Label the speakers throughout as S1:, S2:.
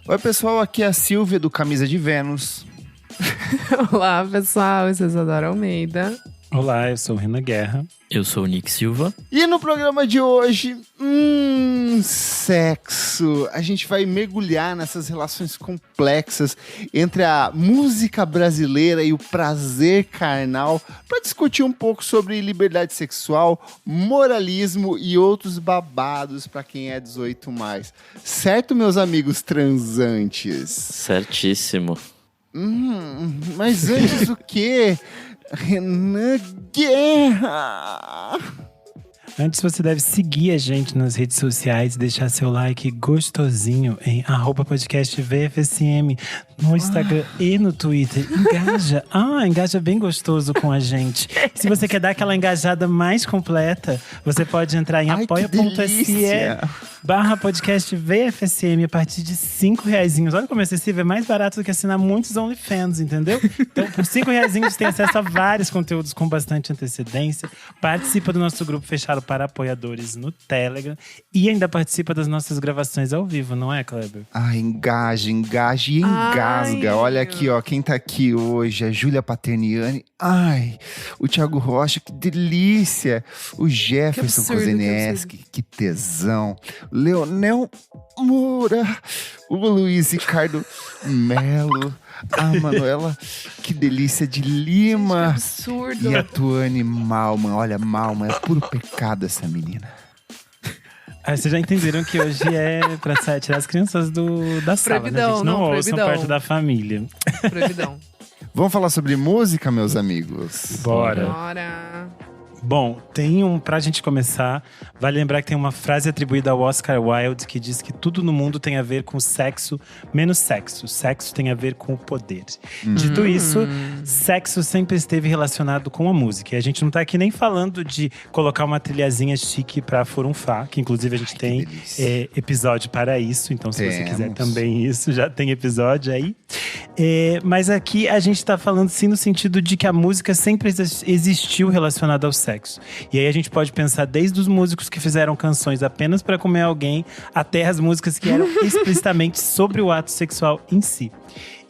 S1: Oi, pessoal, aqui é a Silvia do Camisa de Vênus.
S2: Olá, pessoal, eu sou Isadora Almeida.
S3: Olá, eu sou o Renan Guerra.
S4: Eu sou o Nick Silva.
S1: E no programa de hoje, sexo. A gente vai mergulhar nessas relações complexas entre a música brasileira e o prazer carnal para discutir um pouco sobre liberdade sexual, moralismo e outros babados para quem é 18+. Certo, meus amigos transantes?
S4: Certíssimo.
S1: Mas antes o quê? Renan Guerra!
S3: Antes você deve seguir a gente nas redes sociais, deixar seu like gostosinho em @podcastvfsm no Instagram e no Twitter. Engaja bem gostoso com a gente. Se você quer dar aquela engajada mais completa, você pode entrar em apoia.se/podcastvfsm a partir de R$5. Olha como é acessível, é mais barato do que assinar muitos OnlyFans, entendeu? Então, por R$5 você tem acesso a vários conteúdos com bastante antecedência. Participa do nosso grupo fechado para apoiadores no Telegram e ainda participa das nossas gravações ao vivo, não é, Kleber?
S1: Engaja e engasga. Olha aqui, ó, quem tá aqui hoje, a Júlia Paterniani. O Thiago Rocha, que delícia. O Jefferson Kozenieski, que tesão. Leonel Moura. O Luiz Ricardo Melo. A Manuela, que delícia de Lima.
S2: Que absurdo.
S1: E a Tuane Malman. Olha, Malman, é puro pecado essa menina.
S3: Vocês já entenderam que hoje é pra tirar as crianças da sala,
S2: Proibidão,
S3: né? A gente não ouçam
S2: proibidão.
S3: parte da família.
S2: Proibidão.
S1: Vamos falar sobre música, meus amigos?
S3: Bora. Bom, pra gente começar, vale lembrar que tem uma frase atribuída ao Oscar Wilde que diz que tudo no mundo tem a ver com sexo, menos sexo. Sexo tem a ver com o poder. Dito isso, sexo sempre esteve relacionado com a música. E a gente não tá aqui nem falando de colocar uma trilhazinha chique pra furunfar, que inclusive a gente tem episódio para isso. Então, se você quiser também isso, já tem episódio aí. Mas aqui a gente tá falando sim no sentido de que a música sempre existiu relacionada ao sexo. E aí a gente pode pensar desde os músicos que fizeram canções apenas para comer alguém, até as músicas que eram explicitamente sobre o ato sexual em si.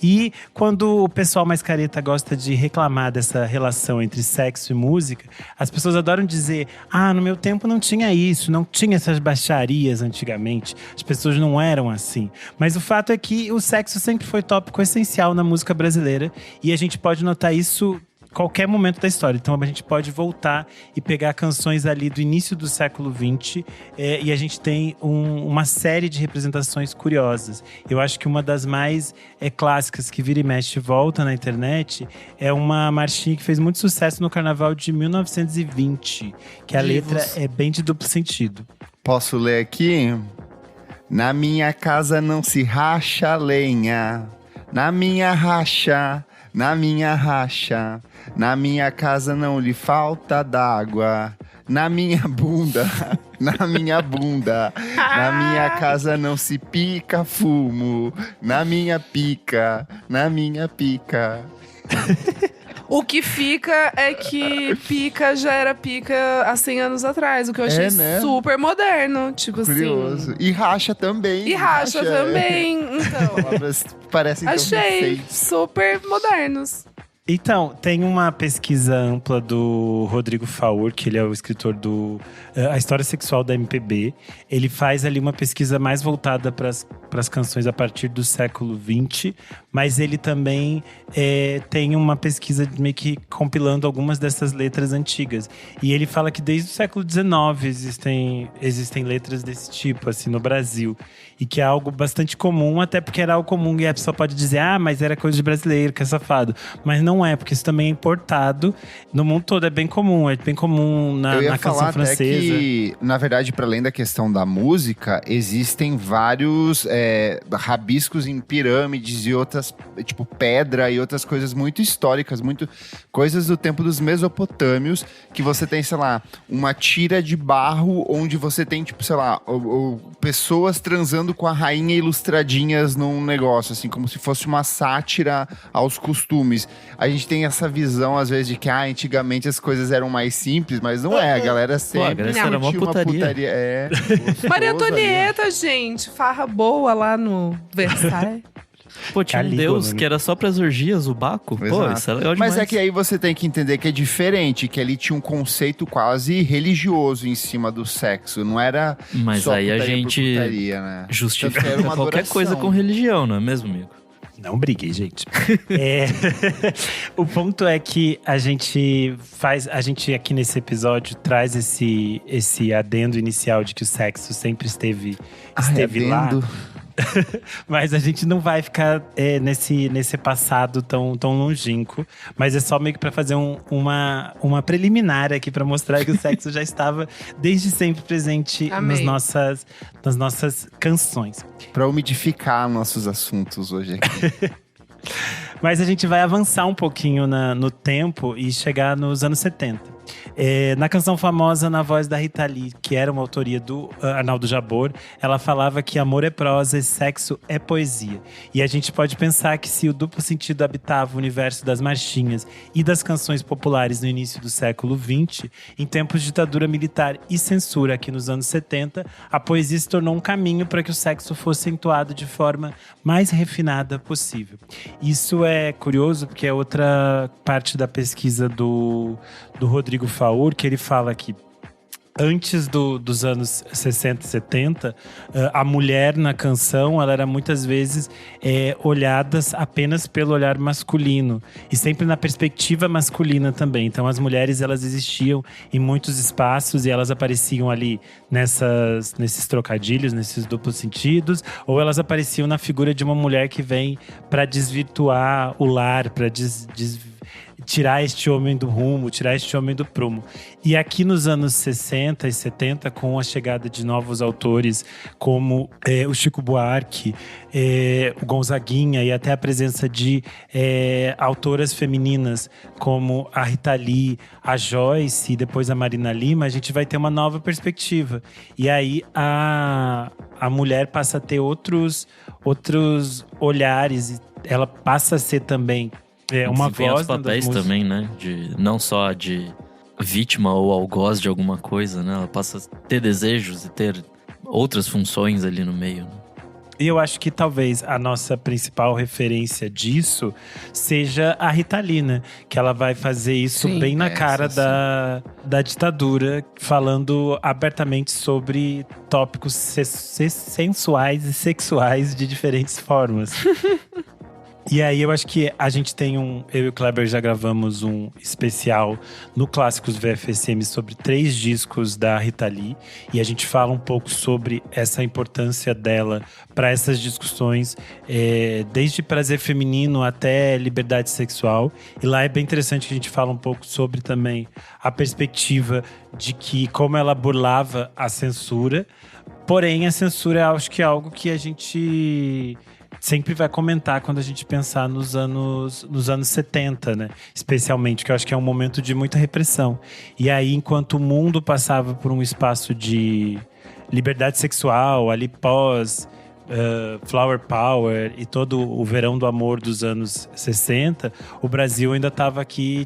S3: E quando o pessoal mais careta gosta de reclamar dessa relação entre sexo e música, as pessoas adoram dizer: no meu tempo não tinha isso, não tinha essas baixarias antigamente, as pessoas não eram assim. Mas o fato é que o sexo sempre foi tópico essencial na música brasileira e a gente pode notar isso qualquer momento da história. Então a gente pode voltar e pegar canções ali do início do século XX e a gente tem uma série de representações curiosas. Eu acho que uma das mais clássicas que vira e mexe volta na internet é uma marchinha que fez muito sucesso no carnaval de 1920, que a letra é bem de duplo sentido.
S1: Posso ler aqui? Na minha casa não se racha lenha, na minha racha, na minha casa não lhe falta d'água, na minha bunda, na minha casa não se pica fumo, na minha pica.
S2: O que fica é que pica já era pica há 100 anos atrás, o que eu achei super moderno, tipo
S1: curioso.
S2: assim.
S1: E racha também.
S2: E racha também, então.
S1: Palavras parecem
S2: achei
S1: tão
S2: super modernos.
S3: Então, tem uma pesquisa ampla do Rodrigo Faur, que ele é o escritor do A História Sexual da MPB. Ele faz ali uma pesquisa mais voltada para as canções a partir do século XX, mas ele também tem uma pesquisa meio que compilando algumas dessas letras antigas. E ele fala que desde o século XIX existem letras desse tipo, assim, no Brasil. E que é algo bastante comum, até porque era algo comum. E a pessoa pode dizer, mas era coisa de brasileiro, que é safado. Mas não é, porque isso também é importado no mundo todo. É bem comum na canção francesa.
S1: Até que, na verdade, para além da questão da música, existem vários rabiscos em pirâmides e outras, tipo pedra e outras coisas muito históricas, muito coisas do tempo dos mesopotâmios, que você tem, sei lá, uma tira de barro onde você tem, tipo, sei lá, pessoas transando com a rainha ilustradinhas num negócio, assim, como se fosse uma sátira aos costumes. Aí a gente tem essa visão, às vezes, de que antigamente as coisas eram mais simples, mas não é. A galera sempre
S4: Grécia era uma putaria.
S1: É,
S2: Maria Antonieta, gente, farra boa lá no Versailles.
S4: Pô, tinha um deus que era só pras orgias, o Baco. Pô, isso é legal demais.
S1: Mas é que aí você tem que entender que é diferente, que ali tinha um conceito quase religioso em cima do sexo. Não era
S4: mas
S1: só
S4: aí
S1: putaria
S4: a gente
S1: por putaria, né?
S4: justifica qualquer coisa com religião, não é mesmo, amigo?
S3: Não briguei, gente. O ponto é que a gente aqui nesse episódio traz esse adendo inicial de que o sexo sempre esteve lá. Mas a gente não vai ficar nesse passado tão longínquo. Mas é só meio que pra fazer uma preliminar aqui, pra mostrar que o sexo já estava desde sempre presente nas nossas canções.
S1: Pra umidificar nossos assuntos hoje aqui.
S3: Mas a gente vai avançar um pouquinho no tempo e chegar nos anos 70. Na canção famosa, na voz da Rita Lee, que era uma autoria do Arnaldo Jabor, ela falava que amor é prosa e sexo é poesia. E a gente pode pensar que se o duplo sentido habitava o universo das marchinhas e das canções populares no início do século XX, em tempos de ditadura militar e censura aqui nos anos 70, a poesia se tornou um caminho para que o sexo fosse entoado de forma mais refinada possível. Isso é curioso porque é outra parte da pesquisa do Rodrigo Faur, que ele fala que antes dos anos 60 e 70, a mulher na canção ela era muitas vezes olhada apenas pelo olhar masculino e sempre na perspectiva masculina também. Então as mulheres elas existiam em muitos espaços e elas apareciam ali nesses trocadilhos, nesses duplos sentidos, ou elas apareciam na figura de uma mulher que vem para desvirtuar o lar, para tirar este homem do rumo, tirar este homem do prumo. E aqui nos anos 60 e 70, com a chegada de novos autores como o Chico Buarque, o Gonzaguinha e até a presença de autoras femininas como a Rita Lee, a Joyce e depois a Marina Lima, a gente vai ter uma nova perspectiva. E aí a mulher passa a ter outros olhares, ela passa a ser também uma voz
S4: os papéis também, né? Não só de vítima ou algoz de alguma coisa, né? Ela passa a ter desejos e ter outras funções ali no meio, né?
S3: E eu acho que talvez a nossa principal referência disso seja a Rita Lee, né? Que ela vai fazer isso bem na cara da ditadura, falando abertamente sobre tópicos sensuais e sexuais de diferentes formas. E aí eu acho que a gente tem eu e o Kleber já gravamos um especial no Clássicos VFSM sobre 3 discos da Rita Lee. E a gente fala um pouco sobre essa importância dela para essas discussões, desde prazer feminino até liberdade sexual. E lá é bem interessante que a gente fala um pouco sobre também a perspectiva de que como ela burlava a censura. Porém, a censura acho que é algo que a gente sempre vai comentar quando a gente pensar nos anos 70, né? Especialmente, que eu acho que é um momento de muita repressão. E aí, enquanto o mundo passava por um espaço de liberdade sexual, ali pós Flower Power e todo o verão do amor dos anos 60, o Brasil ainda estava aqui,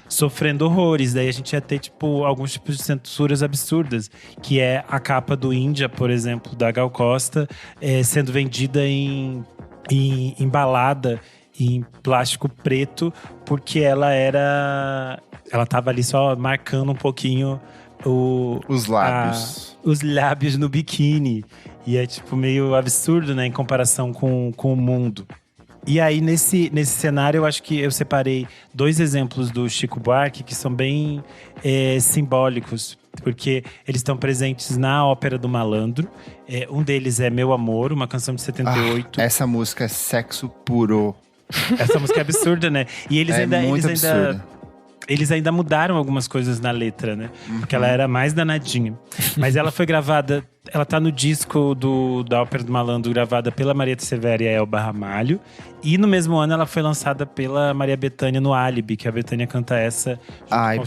S3: sofrendo horrores. Daí a gente ia ter, alguns tipos de censuras absurdas, que é a capa do Índia, por exemplo, da Gal Costa, sendo vendida embalada em plástico preto, porque ela tava ali só marcando um pouquinho
S1: os lábios.
S3: Os lábios no biquíni. E é meio absurdo, né, em comparação com o mundo. E aí, nesse cenário, eu acho que eu separei 2 exemplos do Chico Buarque que são bem simbólicos, porque eles estão presentes na Ópera do Malandro. Um deles é Meu Amor, uma canção de 78.
S1: Essa música é sexo puro.
S3: Essa música é absurda, né? E eles ainda mudaram algumas coisas na letra, né? Porque ela era mais danadinha. Mas ela foi gravada… Ela tá no disco da Ópera do Malandro, gravada pela Maria Severa e a Elba Ramalho. E no mesmo ano ela foi lançada pela Maria Bethânia no Álibi, que a Bethânia canta essa…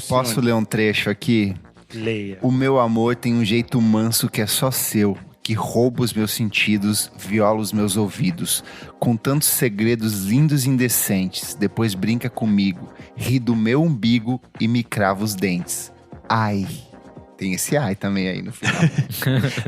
S1: Posso ler um trecho aqui?
S3: Leia.
S1: O meu amor tem um jeito manso que é só seu. que rouba os meus sentidos, viola os meus ouvidos, com tantos segredos lindos e indecentes, depois brinca comigo, ri do meu umbigo e me crava os dentes. Ai, tem esse ai também aí no final.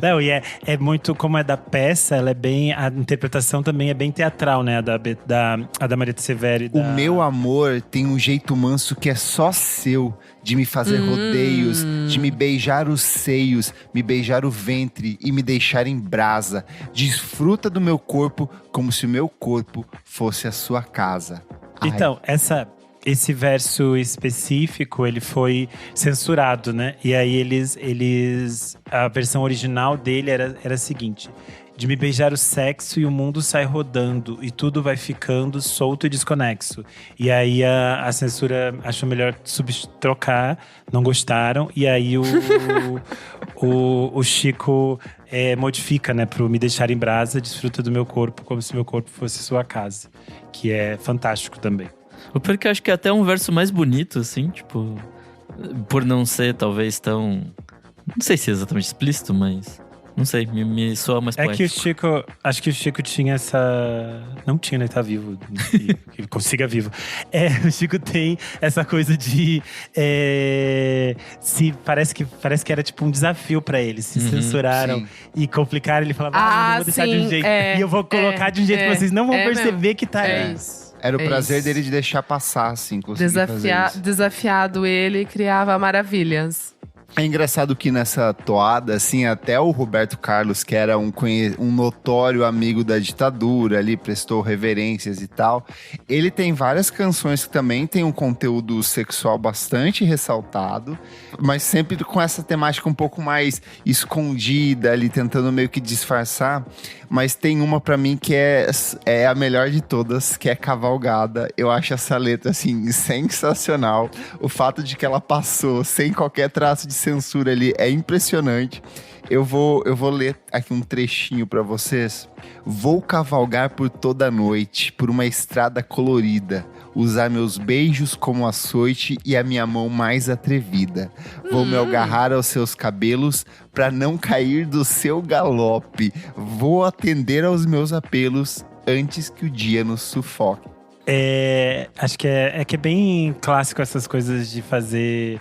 S3: Não, e é muito, como é da peça, ela é bem, a interpretação também é bem teatral, né? A da Marieta Severo.
S1: O meu amor tem um jeito manso que é só seu, de me fazer rodeios, de me beijar os seios, me beijar o ventre e me deixar em brasa. Desfruta do meu corpo como se o meu corpo fosse a sua casa. Ai.
S3: Então, esse verso específico, ele foi censurado, né? E aí a versão original dele era a seguinte: de me beijar o sexo e o mundo sai rodando e tudo vai ficando solto e desconexo. E aí a censura achou melhor trocar, não gostaram. E aí o Chico modifica, né, pro me deixar em brasa, desfruta do meu corpo como se meu corpo fosse sua casa. Que é fantástico também.
S4: O pior que eu acho que é até um verso mais bonito, assim, tipo… Por não ser, talvez, tão… Não sei se é exatamente explícito, mas… Não sei, me soa mais poético.
S3: É que o Chico… Acho que o Chico tinha essa… Não tinha, né? Ele tá vivo. Que ele consiga vivo. O Chico tem essa coisa de… parece que era tipo um desafio pra ele. Se censuraram e complicaram. Ele falava, eu vou deixar de um jeito. E eu vou colocar de um jeito que vocês não vão perceber mesmo. Que tá aí.
S2: Isso.
S1: Era o prazer dele de deixar passar, assim, conseguir fazer isso.
S2: Desafiado ele, criava maravilhas.
S1: É engraçado que nessa toada, assim, até o Roberto Carlos, que era um notório amigo da ditadura ali, prestou reverências e tal, ele tem várias canções que também tem um conteúdo sexual bastante ressaltado, mas sempre com essa temática um pouco mais escondida ali, tentando meio que disfarçar. Mas tem uma pra mim que é a melhor de todas, que é Cavalgada. Eu acho essa letra, assim, sensacional. O fato de que ela passou sem qualquer traço de censura ali é impressionante. Eu vou ler aqui um trechinho pra vocês. Vou cavalgar por toda a noite, por uma estrada colorida, usar meus beijos como açoite e a minha mão mais atrevida. Vou me agarrar aos seus cabelos pra não cair do seu galope. Vou atender aos meus apelos antes que o dia nos sufoque.
S3: Acho que é bem clássico essas coisas de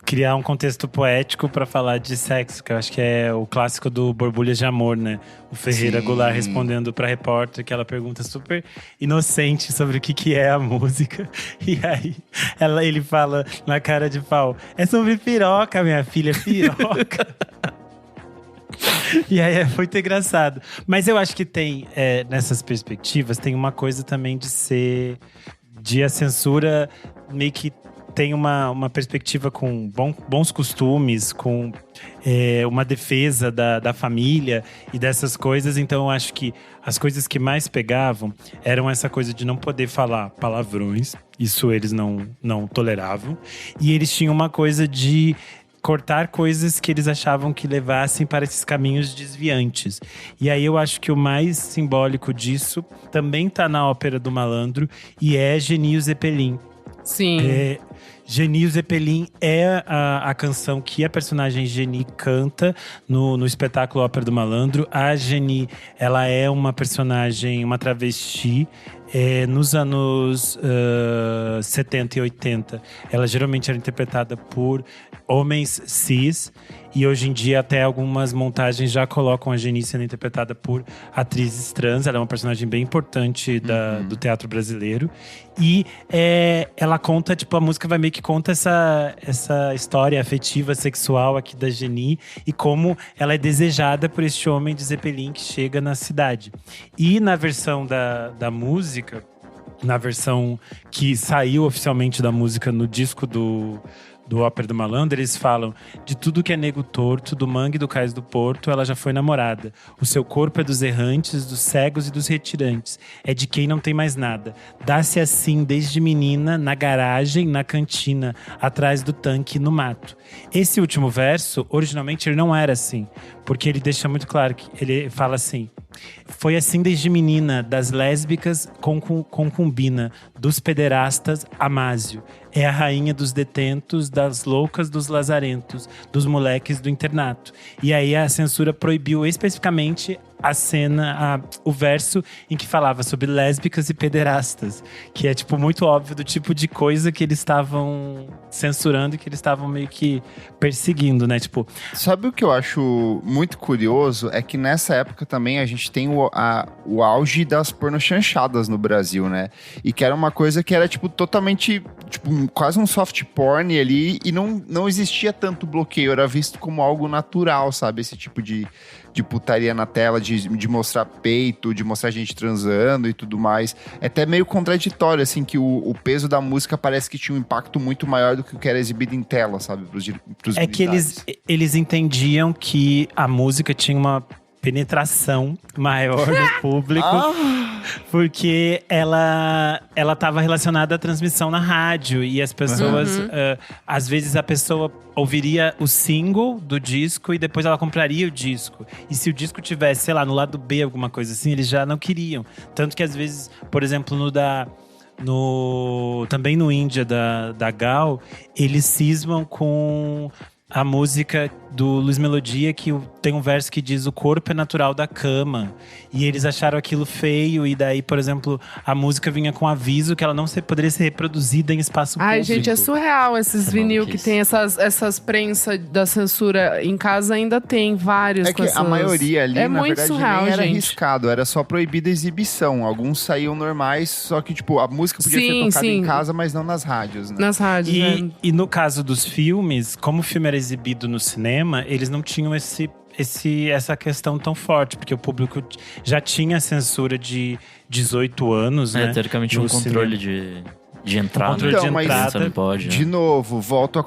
S3: criar um contexto poético pra falar de sexo, que eu acho que é o clássico do Borbulhas de Amor, né? O Ferreira Goulart respondendo pra repórter aquela pergunta super inocente sobre o que é a música. E aí ele fala na cara de pau: é sobre piroca, minha filha, piroca. E aí é muito engraçado. Mas eu acho que tem, nessas perspectivas, tem uma coisa também de a censura meio que tem uma perspectiva com bons costumes, com uma defesa da família e dessas coisas. Então eu acho que as coisas que mais pegavam eram essa coisa de não poder falar palavrões. Isso eles não toleravam. E eles tinham uma coisa de cortar coisas que eles achavam que levassem para esses caminhos desviantes. E aí eu acho que o mais simbólico disso também tá na Ópera do Malandro e é Geni e o Zeppelin.
S2: Sim.
S3: Geni e o Zeppelin é a canção que a personagem Geni canta no espetáculo Ópera do Malandro. A Geni, ela é uma personagem, uma travesti. Nos anos 70 e 80, ela geralmente era interpretada por homens cis. E hoje em dia até algumas montagens já colocam a Geni sendo interpretada por atrizes trans. Ela é uma personagem bem importante do teatro brasileiro. E ela conta, tipo, a música vai meio que conta essa história afetiva, sexual aqui da Geni. E como ela é desejada por este homem de Zeppelin que chega na cidade. E na versão da música, na versão que saiu oficialmente da música no disco do Ópera do Malandro, eles falam: de tudo que é nego torto, do mangue do cais do porto, ela já foi namorada. O seu corpo é dos errantes, dos cegos e dos retirantes. É de quem não tem mais nada. Dá-se assim desde menina, na garagem, na cantina, atrás do tanque, no mato. Esse último verso, originalmente, ele não era assim. Porque ele deixa muito claro que ele fala assim: foi assim desde menina, das lésbicas concubina, dos pederastas amásio. é a rainha dos detentos, das loucas, dos lazarentos, dos moleques do internato. E aí a censura proibiu especificamente a cena, o verso em que falava sobre lésbicas e pederastas. Que é, tipo, muito óbvio do tipo de coisa que eles estavam censurando e que eles estavam meio que perseguindo, né? Tipo…
S1: Sabe o que eu acho muito curioso? É que nessa época também a gente tem o auge das pornochanchadas no Brasil, né? E que era uma coisa que era, tipo, totalmente… Tipo, quase um soft porn ali. E não existia tanto bloqueio. Era visto como algo natural, sabe? Esse tipo de putaria na tela, de mostrar peito, de mostrar gente transando e tudo mais. É até meio contraditório, assim, que o peso da música parece que tinha um impacto muito maior do que o que era exibido em tela, sabe? Pros
S3: é militares. Que eles entendiam que a música tinha uma penetração maior no público, porque ela estava relacionada à transmissão na rádio e as pessoas, às vezes a pessoa ouviria o single do disco e depois ela compraria o disco. E se o disco tivesse, sei lá, no lado B, alguma coisa assim, eles já não queriam. Tanto que às vezes, por exemplo, também no Índia da Gal, eles cismam com a música do Luiz Melodia, que tem um verso que diz: o corpo é natural da cama. E eles acharam aquilo feio. E daí, por exemplo, a música vinha com aviso que ela não poderia ser reproduzida em espaço público.
S2: Ai, gente, é surreal esses vinil que tem essas prensas da censura. Em casa ainda tem vários.
S1: É que a maioria ali, na verdade,
S2: surreal,
S1: nem era
S2: gente.
S1: arriscado. Era só proibida a exibição. Alguns saíam normais, só que, tipo, a música podia ser tocada em casa, mas não nas rádios, né?
S2: Nas rádios,
S3: E no caso dos filmes, como o filme era exibido no cinema, eles não tinham essa questão tão forte, porque o público já tinha censura de 18 anos, né?
S4: Teoricamente um controle de entrada.
S1: Então, mas
S4: não pode,
S1: de novo, volto a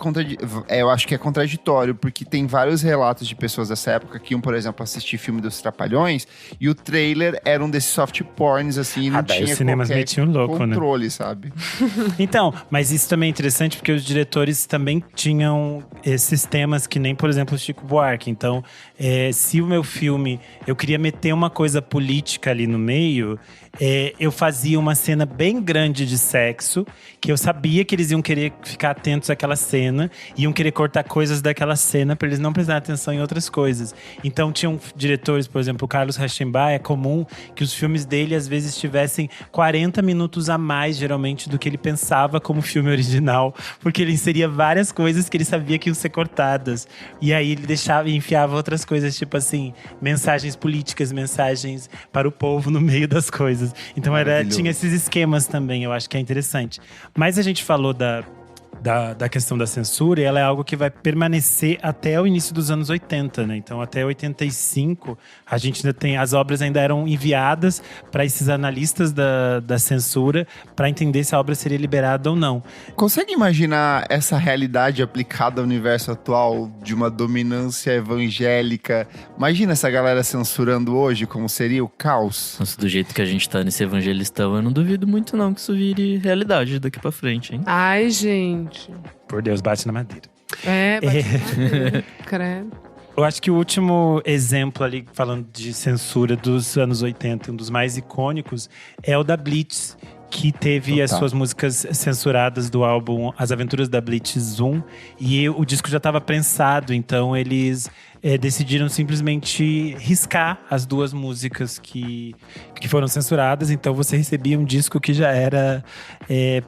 S1: eu acho que é contraditório, porque tem vários relatos de pessoas dessa época que iam, por exemplo, assistir filme dos Trapalhões e o trailer era um desses soft porns, assim, e não tinha
S3: os cinemas metiam louco,
S1: controle, né? Sabe?
S3: Então, mas isso também é interessante porque os diretores também tinham esses temas que nem, por exemplo, o Chico Buarque. Então, se o meu filme, eu queria meter uma coisa política ali no meio, eu fazia uma cena bem grande de sexo, que eu sabia que eles iam querer ficar atentos àquela cena, iam querer cortar coisas daquela cena para eles não prestarem atenção em outras coisas. Então tinham diretores, por exemplo, o Carlos Rauschenbach, é comum que os filmes dele às vezes tivessem 40 minutos a mais, geralmente, do que ele pensava como filme original, porque ele inseria várias coisas que ele sabia que iam ser cortadas. E aí ele deixava e enfiava outras coisas, tipo assim, mensagens políticas, mensagens para o povo no meio das coisas. Então tinha esses esquemas também, eu acho que é interessante. Mas a gente falou da questão da censura, e ela é algo que vai permanecer até o início dos anos 80, né? Então, até 85, a gente ainda tem… As obras ainda eram enviadas para esses analistas da censura para entender se a obra seria liberada ou não.
S1: Consegue imaginar essa realidade aplicada ao universo atual de uma dominância evangélica? Imagina essa galera censurando hoje, como seria o caos?
S4: Nossa, do jeito que a gente tá nesse evangelistão, eu não duvido muito não que isso vire realidade daqui pra frente, hein?
S2: Ai, gente.
S3: Por Deus, bate na madeira.
S2: Bate na madeira. Credo.
S3: Eu acho que o último exemplo ali, falando de censura dos anos 80, um dos mais icônicos, é o da Blitz, que teve as suas músicas censuradas do álbum As Aventuras da Blitz 1. E o disco já estava prensado, então eles decidiram simplesmente riscar as duas músicas que foram censuradas. Então você recebia um disco que já era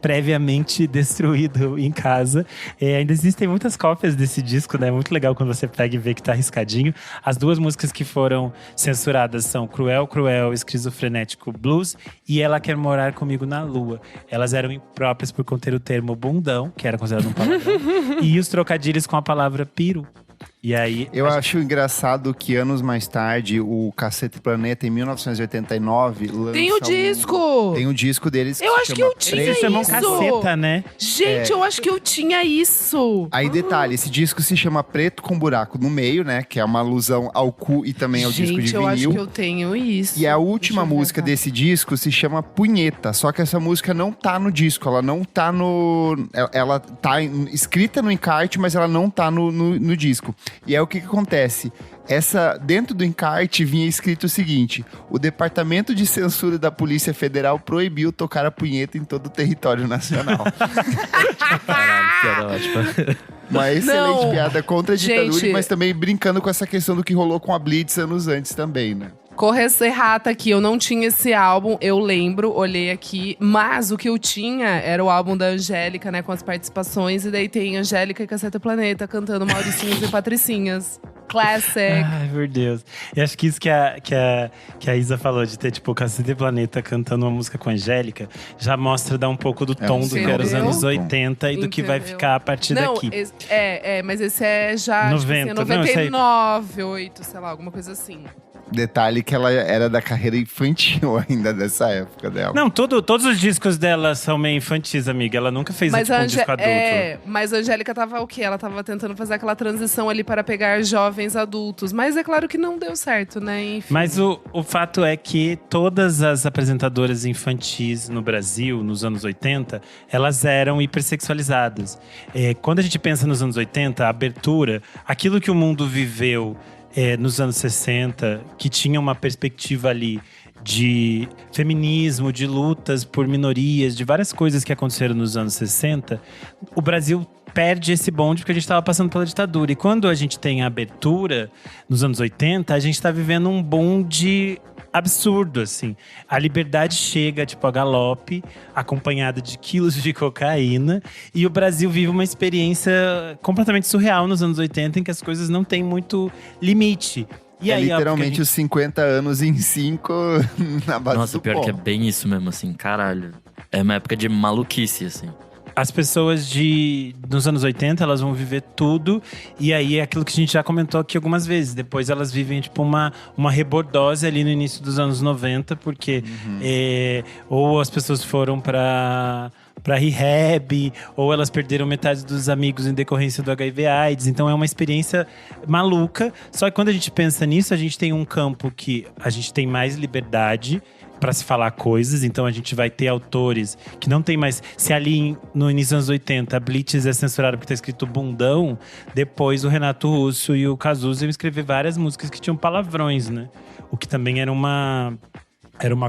S3: previamente destruído em casa. Ainda existem muitas cópias desse disco, né? Muito legal quando você pega e vê que tá riscadinho. As duas músicas que foram censuradas são Cruel, Cruel, Esquizofrenético Blues e Ela Quer Morar Comigo na Lua. Elas eram impróprias por conter o termo bundão, que era considerado um palavrão, e os trocadilhos com a palavra peru. E aí,
S1: eu acho engraçado que anos mais tarde, o Cacete Planeta, em 1989, lança
S2: Tem o disco!
S1: Tem o disco deles que
S2: eu acho que eu tinha
S3: eles chamam
S2: isso!
S3: Caceta, né?
S2: Gente, eu acho que eu tinha isso!
S1: Aí, detalhe, esse disco se chama Preto com Buraco no Meio, né? Que é uma alusão ao cu e também ao disco de vinil.
S2: Gente, eu acho que eu tenho isso.
S1: E a última música desse disco se chama Punheta. Só que essa música não tá no disco, ela não tá no… Ela tá escrita no encarte, mas ela não tá no disco. E aí o que acontece? Dentro do encarte vinha escrito o seguinte: o Departamento de Censura da Polícia Federal proibiu tocar a punheta em todo o território nacional.
S4: Caralho, piada ótima.
S1: Uma excelente piada contra a ditadura,
S2: gente,
S1: mas também brincando com essa questão do que rolou com a Blitz anos antes também, né?
S2: Correção errata aqui, eu não tinha esse álbum, eu lembro, olhei aqui. Mas o que eu tinha era o álbum da Angélica, né, com as participações. E daí tem Angélica e Caceta Planeta cantando Mauricinhos e Patricinhas. Classic.
S3: Ai, meu Deus. E acho que isso que a Isa falou, de ter, tipo, Cacete e Planeta cantando uma música com a Angélica, já mostra, dá um pouco do tom do que era os anos 80 e do que vai ficar a partir daqui.
S2: Mas esse é já
S3: 90,
S2: tipo assim, 99, 8, sei lá, alguma coisa assim.
S1: Detalhe que ela era da carreira infantil ainda dessa época dela.
S3: Não, todos os discos dela são meio infantis, amiga. Ela nunca fez um disco adulto.
S2: Mas a Angélica tava o quê? Ela tava tentando fazer aquela transição ali para pegar jovens adultos. Mas é claro que não deu certo, né? Enfim.
S3: Mas o fato é que todas as apresentadoras infantis no Brasil, nos anos 80, elas eram hipersexualizadas. Quando a gente pensa nos anos 80, a abertura, aquilo que o mundo viveu nos anos 60, que tinha uma perspectiva ali de feminismo, de lutas por minorias, de várias coisas que aconteceram nos anos 60, o Brasil perde esse bonde porque a gente estava passando pela ditadura. E quando a gente tem a abertura, nos anos 80, a gente está vivendo um bonde absurdo, assim. A liberdade chega, tipo, a galope, acompanhada de quilos de cocaína. E o Brasil vive uma experiência completamente surreal nos anos 80, em que as coisas não têm muito limite. E aí,
S1: literalmente os 50 anos em 5 na base
S4: Nossa,
S1: do
S4: pior
S1: pó.
S4: que é bem isso mesmo, assim, caralho. É uma época de maluquice, assim.
S3: As pessoas dos anos 80, elas vão viver tudo. E aí é aquilo que a gente já comentou aqui algumas vezes. Depois elas vivem, tipo, uma rebordose ali no início dos anos 90. Porque ou as pessoas foram pra rehab, ou elas perderam metade dos amigos em decorrência do HIV/AIDS. Então é uma experiência maluca. Só que quando a gente pensa nisso, a gente tem um campo que a gente tem mais liberdade para se falar coisas, então a gente vai ter autores que não tem mais. Se ali no início dos anos 80 a Blitz é censurada porque tá escrito bundão, depois o Renato Russo e o Cazuza iam escrever várias músicas que tinham palavrões, né? O que também era uma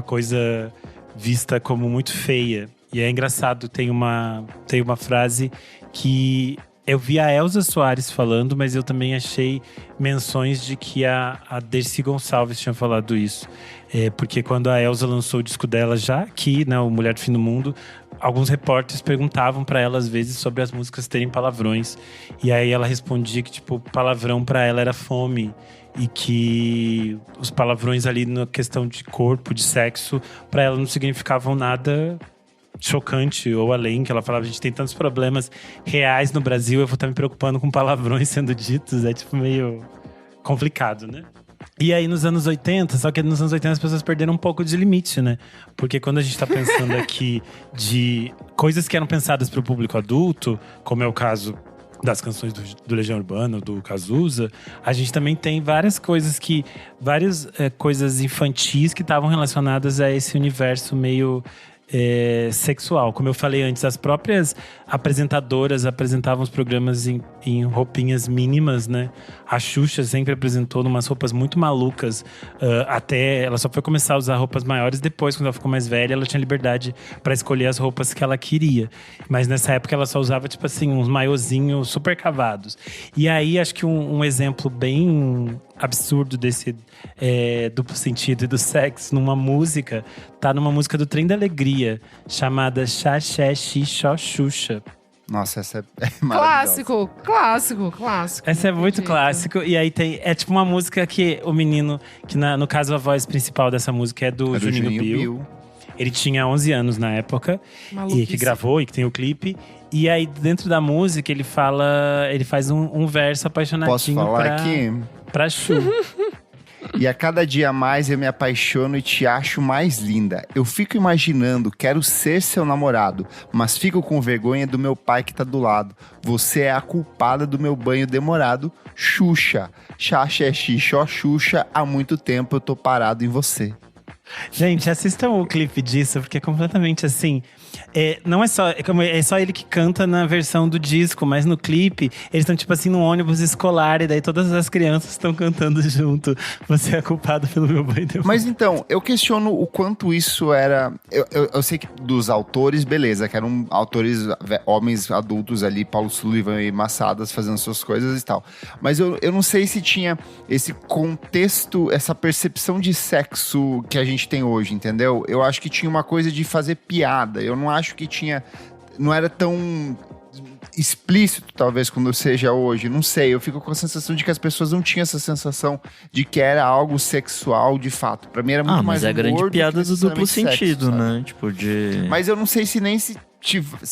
S3: coisa vista como muito feia. E é engraçado, tem uma frase que eu vi a Elza Soares falando, mas eu também achei menções de que a Dercy Gonçalves tinha falado isso. Porque quando a Elza lançou o disco dela já aqui, né, o Mulher do Fim do Mundo, alguns repórteres perguntavam pra ela às vezes sobre as músicas terem palavrões. E aí ela respondia que, tipo, palavrão pra ela era fome. E que os palavrões ali na questão de corpo, de sexo, pra ela não significavam nada chocante ou além, que ela falava, a gente tem tantos problemas reais no Brasil, eu vou estar me preocupando com palavrões sendo ditos, é tipo meio complicado, né? E aí nos anos 80, só que nos anos 80 as pessoas perderam um pouco de limite, né? Porque quando a gente tá pensando aqui de coisas que eram pensadas para o público adulto, como é o caso das canções do Legião Urbana, do Cazuza, a gente também tem várias coisas coisas infantis que estavam relacionadas a esse universo meio sexual. Como eu falei antes, as próprias apresentadoras apresentavam os programas em roupinhas mínimas, né? A Xuxa sempre apresentou numas roupas muito malucas. Até ela só foi começar a usar roupas maiores depois, quando ela ficou mais velha, ela tinha liberdade para escolher as roupas que ela queria. Mas nessa época ela só usava, tipo assim, uns maiozinhos super cavados. E aí, acho que um exemplo bem absurdo desse duplo sentido e do sexo numa música, tá numa música do Trem da Alegria, chamada Xaxé Xixó Xuxa.
S1: Nossa, essa é maravilhosa.
S2: Clássico.
S3: Essa é muito clássico. E aí é tipo uma música que o menino, que no caso a voz principal dessa música é do Juninho Bill. Ele tinha 11 anos na época, e que gravou e que tem o clipe. E aí, dentro da música, ele faz um verso apaixonadinho.
S1: Posso falar aqui?
S3: Pra Chu.
S1: E a cada dia mais eu me apaixono e te acho mais linda. Eu fico imaginando, quero ser seu namorado, mas fico com vergonha do meu pai que tá do lado. Você é a culpada do meu banho demorado. Xuxa, xaxé, xixó, Xuxa, há muito tempo eu tô parado em você.
S3: Gente, assistam o clipe disso, porque é completamente assim. não é só, é só ele que canta na versão do disco, mas no clipe, eles estão tipo assim num ônibus escolar, e daí todas as crianças estão cantando junto. Você é culpado pelo meu banho de
S1: Mas então, eu questiono o quanto isso era. Eu sei que dos autores, beleza, que eram autores, homens adultos ali, Paulo Sullivan e Massadas fazendo suas coisas e tal. Mas eu não sei se tinha esse contexto, essa percepção de sexo que a gente tem hoje, entendeu? Eu acho que tinha uma coisa de fazer piada. Eu não acho que tinha. Não era tão explícito, talvez, quando seja hoje. Não sei. Eu fico com a sensação de que as pessoas não tinham essa sensação de que era algo sexual de fato. Pra mim era muito mais
S4: mas é grande piada do duplo sentido,
S1: sexo,
S4: né? Tipo, de.
S1: Mas eu não sei se nem se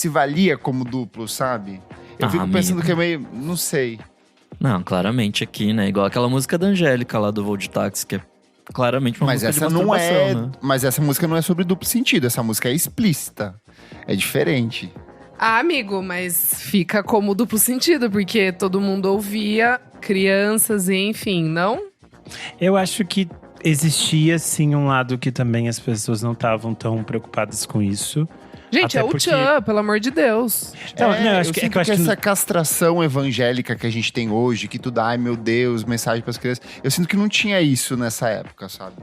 S1: valia como duplo, sabe? Eu fico pensando que é meio. Não sei.
S4: Não, claramente aqui, né? Igual aquela música da Angélica lá do Voo de Táxi, que é claramente uma música de masturbação, né?
S1: Mas essa música não é sobre duplo sentido. Essa música é explícita. É diferente.
S2: Ah, amigo, mas fica como duplo sentido, porque todo mundo ouvia, crianças e enfim, não?
S3: Eu acho que existia, sim, um lado que também as pessoas não estavam tão preocupadas com isso.
S2: Gente,
S3: Até
S2: é o
S3: porque-
S2: Tchan, pelo amor de Deus.
S3: Então, não, eu acho
S1: sinto
S3: que
S1: essa castração evangélica que a gente tem hoje, que tudo, ai meu Deus, mensagem para as crianças. Eu sinto que não tinha isso nessa época, sabe?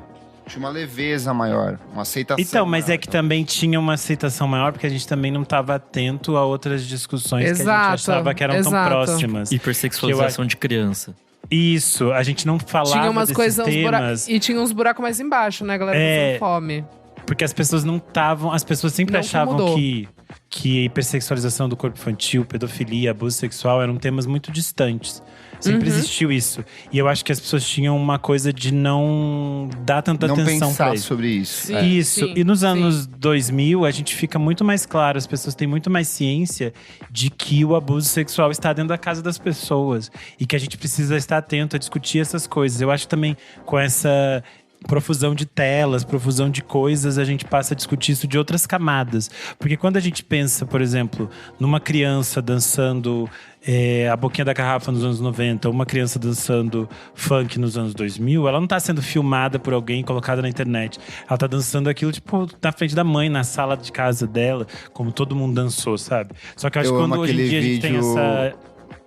S1: Tinha uma leveza maior, uma aceitação.
S3: Então, mas
S1: maior,
S3: é que também tinha uma aceitação maior, porque a gente também não estava atento a outras discussões que a gente achava que eram tão
S2: exato.
S3: próximas.
S4: Hipersexualização de criança.
S3: Isso, a gente não falava
S2: Tinha umas
S3: desses
S2: coisas,
S3: temas.
S2: e tinha uns buracos mais embaixo, né, galera? Passando fome.
S3: Porque as pessoas não estavam. As pessoas sempre
S2: Não que
S3: achavam
S2: mudou.
S3: que hipersexualização do corpo infantil, pedofilia, abuso sexual eram temas muito distantes. Sempre existiu isso. E eu acho que as pessoas tinham uma coisa de não dar tanta
S1: não
S3: atenção pra
S1: pensar
S3: isso.
S1: sobre isso.
S2: Sim.
S3: Isso.
S2: sim,
S3: E nos
S2: sim.
S3: anos 2000, a gente fica muito mais claro. As pessoas têm muito mais ciência de que o abuso sexual está dentro da casa das pessoas. E que a gente precisa estar atento a discutir essas coisas. Eu acho também com essa profusão de telas, profusão de coisas, a gente passa a discutir isso de outras camadas. Porque quando a gente pensa, por exemplo, numa criança dançando a boquinha da garrafa nos anos 90, ou uma criança dançando funk nos anos 2000, ela não tá sendo filmada por alguém e colocada na internet. Ela tá dançando aquilo, tipo, na frente da mãe, na sala de casa dela, como todo mundo dançou, sabe? Só que eu acho que quando hoje em dia a gente tem essa...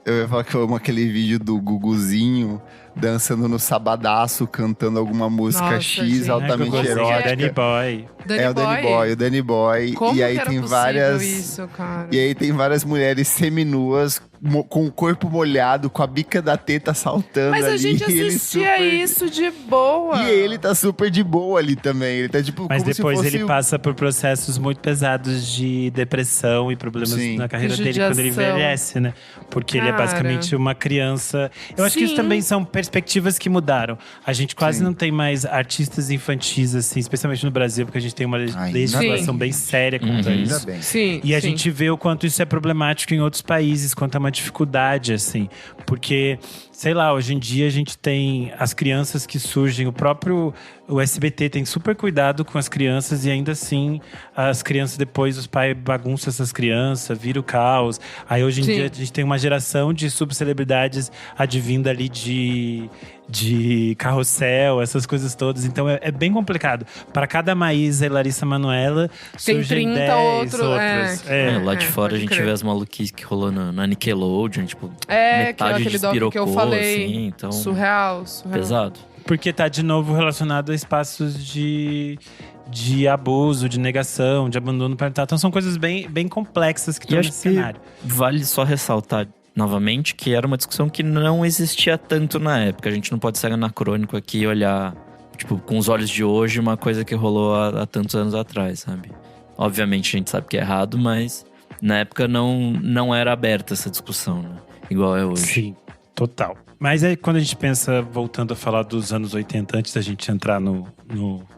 S1: Eu ia falar que eu amo aquele vídeo do Guguzinho dançando no sabadaço, cantando alguma música
S2: Nossa,
S1: X
S2: gente.
S1: altamente
S3: Guguzinho,
S1: erótica.
S3: Danny Boy.
S1: É o Danny Boy, o Danny Boy.
S2: Como
S1: e aí
S2: que era
S1: tem
S2: possível
S1: várias.
S2: isso, cara?
S1: E aí tem várias mulheres seminuas, com o corpo molhado, com a bica da teta saltando
S2: Mas
S1: ali.
S2: a gente
S1: e ele
S2: assistia
S1: super-
S2: isso de boa.
S1: E ele tá super de boa ali também. Ele tá tipo
S3: Mas
S1: como
S3: depois
S1: se fosse
S3: ele passa por processos muito pesados de depressão e problemas
S1: Sim.
S3: na carreira dele quando ele
S2: Judiação.
S3: envelhece, né? Porque ele é
S2: Cara.
S3: basicamente uma criança. Eu acho que isso
S2: Sim.
S3: também são perspectivas que mudaram. A gente quase
S1: Sim.
S3: não tem mais artistas infantis, assim, especialmente no Brasil, porque a gente tem uma
S1: Ainda
S3: legislação
S2: bem.
S3: bem séria contra
S4: Uhum.
S1: Ainda
S3: isso.
S1: bem.
S2: Sim,
S3: E a
S2: sim.
S3: gente vê o quanto isso é problemático em outros países, quanto é uma dificuldade, assim. Porque, sei lá, hoje em dia a gente tem as crianças que surgem, o SBT tem super cuidado com as crianças e ainda assim as crianças depois, os pais bagunçam essas crianças, vira o caos. Aí hoje em
S2: Sim.
S3: dia a gente tem uma geração de subcelebridades advinda ali de Carrossel, essas coisas todas. Então é bem complicado. Para cada Maísa e Larissa Manoela,
S2: Tem
S3: surgem
S2: 30
S3: 10
S2: outras.
S3: outras.
S4: Lá de fora a gente
S2: pode crer.
S4: vê as maluquices que rolou na Nickelodeon, tipo,
S2: Que é
S4: metade
S2: aquele doc que eu
S4: despirocou,
S2: falei.
S4: assim, então…
S2: Surreal.
S4: Pesado.
S3: Porque tá de novo relacionado a espaços de abuso, de negação, de abandono parental. Então são coisas bem, bem complexas que
S4: E
S3: estão
S4: acho
S3: nesse
S4: que
S3: cenário.
S4: vale só ressaltar novamente que era uma discussão que não existia tanto na época. A gente não pode ser anacrônico aqui e olhar, tipo, com os olhos de hoje, uma coisa que rolou há tantos anos atrás, sabe? Obviamente a gente sabe que é errado, mas na época não era aberta essa discussão, né? Igual é hoje.
S3: Sim, total. Mas aí quando a gente pensa, voltando a falar dos anos 80, antes da gente entrar no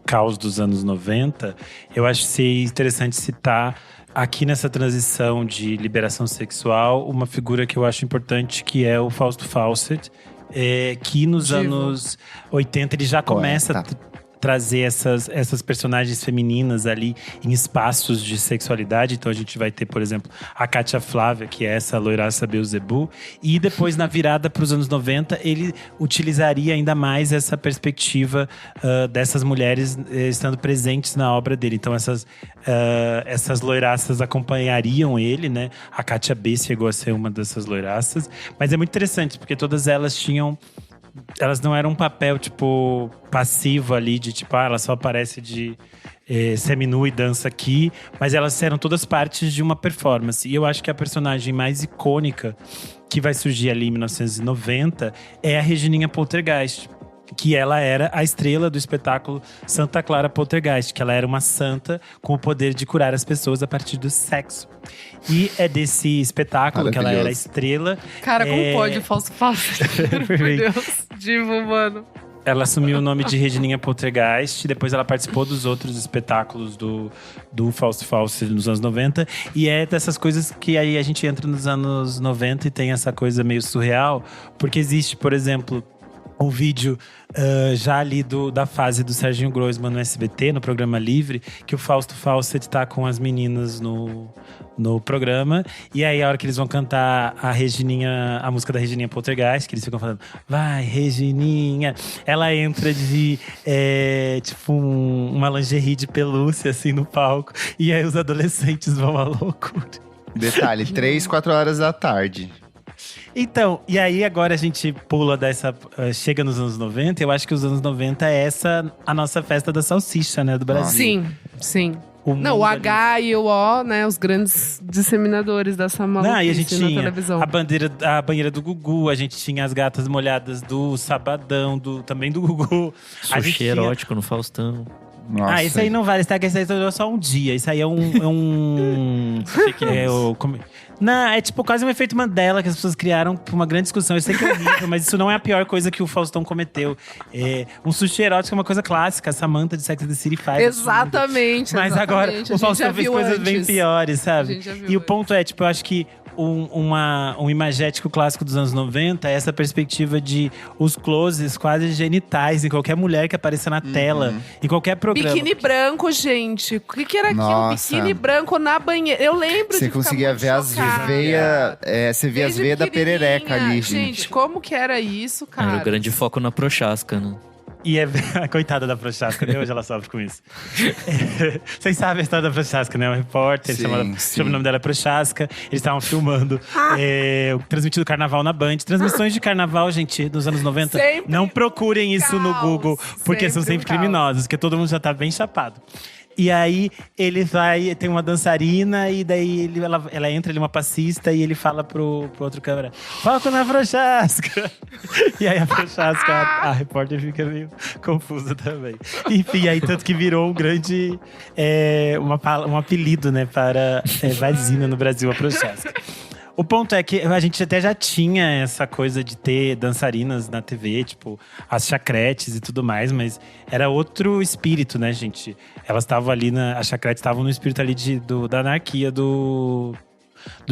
S3: caos dos anos 90, eu acho que seria interessante citar aqui nessa transição de liberação sexual uma figura que eu acho importante, que é o Fausto Fawcett, que nos
S2: Divo.
S3: anos 80 ele já começa… trazer essas personagens femininas ali em espaços de sexualidade. Então a gente vai ter, por exemplo, a Cátia Flávia, que é essa loiraça Beelzebub. E depois, na virada para os anos 90, ele utilizaria ainda mais essa perspectiva dessas mulheres estando presentes na obra dele. Então essas loiraças acompanhariam ele, né? A Cátia B chegou a ser uma dessas loiraças. Mas é muito interessante, porque todas elas não eram um papel, tipo, passivo ali, de tipo, ela só aparece de seminua e dança aqui. Mas elas eram todas partes de uma performance. E eu acho que a personagem mais icônica que vai surgir ali em 1990 é a Regininha Poltergeist. Que ela era a estrela do espetáculo Santa Clara Poltergeist. Que ela era uma santa com o poder de curar as pessoas a partir do sexo. E é desse espetáculo que ela era a estrela.
S2: Cara, como pode o Fausto? Por Deus, divo, mano.
S3: Ela assumiu o nome de Regininha Poltergeist. Depois ela participou dos outros espetáculos do Fausto nos anos 90. E é dessas coisas que aí a gente entra nos anos 90 e tem essa coisa meio surreal. Porque existe, por exemplo, um vídeo já ali da fase do Serginho Groisman no SBT, no Programa Livre, que o Fausto Fawcett tá com as meninas no programa. E aí, a hora que eles vão cantar a música da Regininha Poltergeist, que eles ficam falando, vai, Regininha. Ela entra de, tipo, uma lingerie de pelúcia, assim, no palco. E aí, os adolescentes vão à loucura.
S1: Detalhe, 3, 4 horas da tarde.
S3: Então, e aí agora a gente pula chega nos anos 90. Eu acho que os anos 90 é a nossa festa da salsicha, né, do Brasil.
S2: Sim. O H e o O, né, os grandes disseminadores dessa maluquice
S3: e a gente
S2: na
S3: tinha
S2: televisão.
S3: a banheira do Gugu, a gente tinha as gatas molhadas do Sabadão, também do Gugu.
S4: Sushi erótico no Faustão.
S1: Nossa,
S3: isso aí não vale, isso aí durou só um dia. Isso aí é Não, é tipo quase um efeito Mandela que as pessoas criaram por uma grande discussão. Eu sei que é horrível, mas isso não é a pior coisa que o Faustão cometeu. Um sushi erótico é uma coisa clássica. A Samantha de Sex and the City faz.
S2: Exatamente.
S3: Mas agora o Faustão fez coisas bem piores, sabe? E o ponto é, tipo, eu acho que um imagético clássico dos anos 90 é essa perspectiva de os closes quase genitais em qualquer mulher que apareça na tela, em qualquer programa.
S2: Biquíni branco, gente. O que era aquilo? Biquíni branco na banheira. Eu lembro
S1: Você
S2: de
S1: conseguia ver as veias. Você via as veias da perereca ali, gente.
S2: Como que era isso, cara?
S4: Era o grande foco na Prochasca, né?
S3: E a coitada da Prochasca, até hoje ela sofre com isso. Vocês sabem a história da Prochasca, né? Um repórter, chama o nome dela Prochasca. Eles estavam filmando, transmitindo carnaval na Band. Transmissões de carnaval, gente, dos anos 90.
S2: Sempre
S3: não procurem isso no Google, porque são sempre criminosos, porque todo mundo já tá bem chapado. E aí, tem uma dançarina, e daí ela entra, ele é uma passista, e ele fala pro outro câmera: foco na Prochasca! E aí a Prochasca, a repórter fica meio confusa também. Enfim, aí tanto que virou um grande… um apelido, né, para vagina no Brasil, a Prochasca. O ponto é que a gente até já tinha essa coisa de ter dançarinas na TV, tipo, as chacretes e tudo mais, mas era outro espírito, né, gente? Elas estavam ali, as chacretes estavam no espírito ali da anarquia do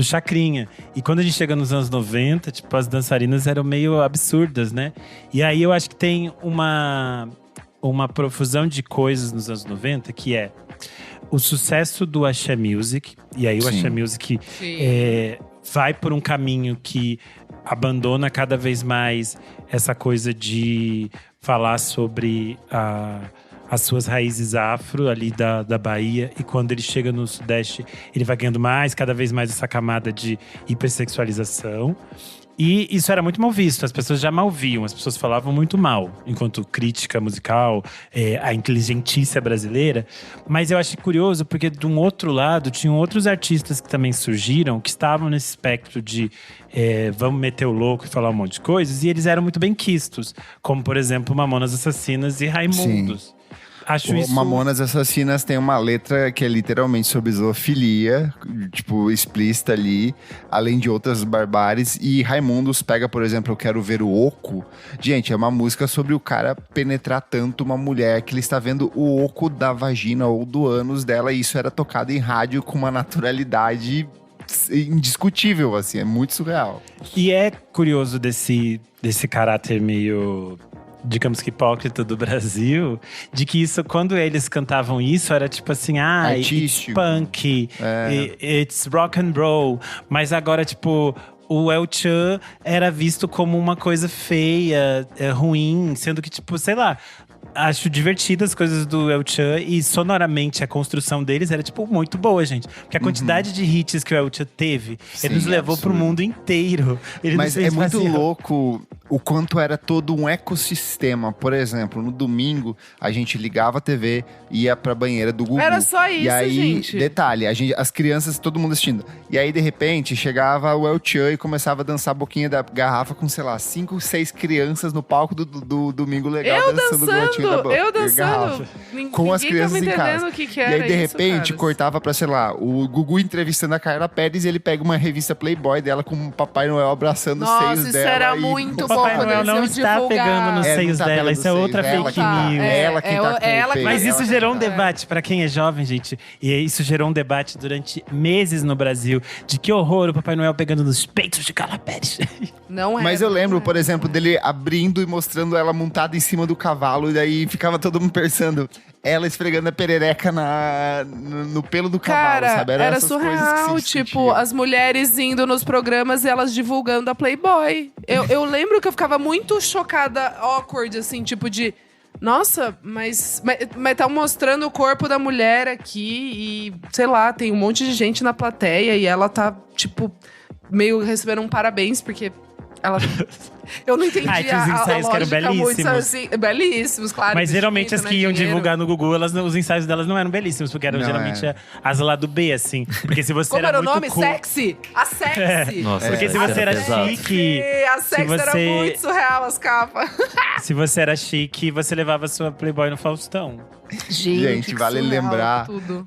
S3: Chacrinha. E quando a gente chega nos anos 90, tipo, as dançarinas eram meio absurdas, né? E aí eu acho que tem uma profusão de coisas nos anos 90, que é o sucesso do Axé Music. E aí o Axé Music vai por um caminho que abandona cada vez mais essa coisa de falar sobre as suas raízes afro ali da Bahia. E quando ele chega no Sudeste, ele vai ganhando cada vez mais essa camada de hipersexualização. E isso era muito mal visto, as pessoas já mal viam, as pessoas falavam muito mal, enquanto crítica musical, a inteligentícia brasileira. Mas eu achei curioso, porque de um outro lado, tinham outros artistas que também surgiram, que estavam nesse espectro de vamos meter o louco e falar um monte de coisas, e eles eram muito bem quistos, como, por exemplo, Mamonas Assassinas e Raimundos.
S1: Sim.
S3: Acho isso…
S1: Mamonas Assassinas tem uma letra que é literalmente sobre zoofilia, tipo, explícita ali, além de outras barbáries. E Raimundos pega, por exemplo, Eu Quero Ver o Oco. Gente, é uma música sobre o cara penetrar tanto uma mulher que ele está vendo o oco da vagina ou do ânus dela. E isso era tocado em rádio com uma naturalidade indiscutível, assim, é muito surreal.
S3: E é curioso desse caráter meio digamos que hipócrita do Brasil, de que isso, quando eles cantavam isso, era tipo assim, it's
S1: artístico.
S3: punk, it's rock and roll. Mas agora, tipo, o El Chan era visto como uma coisa feia, ruim, sendo que, tipo, sei lá. Acho divertidas as coisas do El Chan e sonoramente a construção deles era, tipo, muito boa, gente. Porque a quantidade de hits que o El Chan teve, ele nos levou pro mundo inteiro.
S1: Mas é muito louco o quanto era todo um ecossistema. Por exemplo, no domingo, a gente ligava a TV, ia pra banheira do Gugu.
S2: Era só isso,
S1: e aí,
S2: gente.
S1: detalhe, as crianças, todo mundo assistindo. E aí, de repente, chegava o El Chan e começava a dançar a boquinha da garrafa com, sei lá, 5, 6 crianças no palco do Domingo Legal.
S2: Eu
S1: dançando
S2: eu dançando.
S1: garrafa. Com as crianças em casa.
S2: O que era
S1: e aí, de
S2: isso,
S1: repente,
S2: caras.
S1: cortava pra, sei lá, o Gugu entrevistando a Carla Pérez e ele pega uma revista Playboy dela com o Papai Noel abraçando os
S2: Nossa,
S1: seios
S2: isso
S1: dela.
S2: era
S1: e
S2: muito
S3: O
S2: bom
S3: Papai
S2: quando
S3: Noel
S2: eles
S3: não
S2: iam
S3: está
S2: divulgar.
S3: pegando nos
S1: não
S3: seios
S1: tá
S3: dela,
S1: pegando
S3: isso é
S1: nos
S3: outra
S1: seios,
S3: fake
S1: ela
S3: news.
S1: Ela quem tá com
S2: ela
S1: o peito.
S3: Mas isso
S1: Ela
S3: gerou um
S1: quem tá.
S3: debate pra quem é jovem, gente. E isso gerou um debate durante meses no Brasil. De que horror o Papai Noel pegando nos peitos de Carla Pérez.
S2: Não é.
S1: Mas eu lembro, por exemplo, dele abrindo e mostrando ela montada em cima do cavalo. E daí ficava todo mundo pensando… Ela esfregando a perereca no pelo do cavalo,
S2: Cara,
S1: sabe?
S2: era
S1: essas coisas que
S2: surreal,
S1: se
S2: tipo,
S1: discutiam.
S2: as mulheres indo nos programas e elas divulgando a Playboy. Eu lembro que eu ficava muito chocada, awkward, assim, tipo de… Nossa, mas tá mostrando o corpo da mulher aqui e, sei lá, tem um monte de gente na plateia e ela tá, tipo, meio recebendo um parabéns, porque ela… Eu não entendi
S3: tinha os ensaios que eram
S2: lógica muito,
S3: belíssimos.
S2: assim, belíssimos, claro.
S3: Mas geralmente
S2: investimento,
S3: as que iam
S2: dinheiro.
S3: divulgar no Gugu, os ensaios delas não eram belíssimos, porque eram
S1: Não
S3: geralmente
S1: era.
S3: as lá do B, assim. Porque se você
S2: Como
S3: era
S2: era o
S3: muito
S2: nome?
S3: cool,
S2: Sexy? A Sexy!
S4: Nossa,
S3: Porque se
S4: essa
S3: você era
S4: pesado.
S3: chique,
S2: A Sexy era muito surreal, as capas.
S3: se você era chique, você levava sua Playboy no Faustão.
S1: Gente,
S2: que
S1: vale
S2: surreal
S1: lembrar…
S2: Tudo.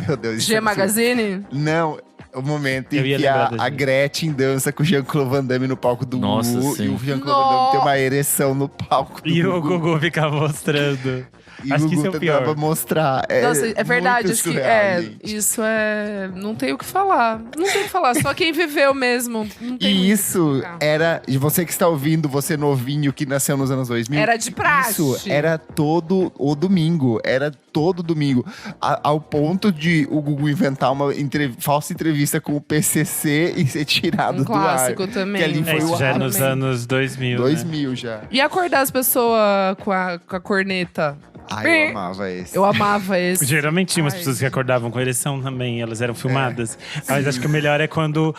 S1: Meu Deus. isso
S2: G
S1: é absurdo.
S2: Magazine?
S1: Não, o momento
S3: Eu
S1: em
S3: ia
S1: que
S3: lembrar da
S1: a
S3: gente.
S1: Gretchen dança com o Jean-Claude Van Damme no palco do
S4: Nossa,
S1: Gugu.
S4: sim.
S1: E o Jean-Claude Van Damme tem uma ereção no palco do
S3: E o
S1: Gugu.
S3: Gugu ficava mostrando.
S1: E
S3: Acho
S1: o
S3: que isso é
S1: Gugu
S3: o pior.
S1: tentava mostrar.
S2: Nossa, é verdade.
S1: muito
S2: Acho que
S1: surreal, gente.
S2: isso é. Não tem o que falar. Não tem o que falar. Só quem viveu mesmo. Não tem muito
S1: E
S2: o
S1: isso
S2: que explicar.
S1: era… E você que está ouvindo, você novinho que nasceu nos anos 2000.
S2: Era de praxe.
S1: Isso era todo o domingo. Era todo domingo. Ao ponto de o Gugu inventar uma falsa entrevista com o PCC e ser tirado
S2: Um
S1: do ar.
S2: clássico também.
S1: Que ali
S3: É,
S1: foi
S3: isso
S1: o
S3: já é
S2: também.
S3: nos anos 2000,
S1: 2000 já.
S2: E acordar as pessoas com a corneta.
S1: Ai, eu amava esse.
S2: Eu amava esse.
S3: Geralmente tinha umas
S2: Ai,
S3: pessoas que acordavam com ereção também, elas eram filmadas. Mas acho que o melhor é quando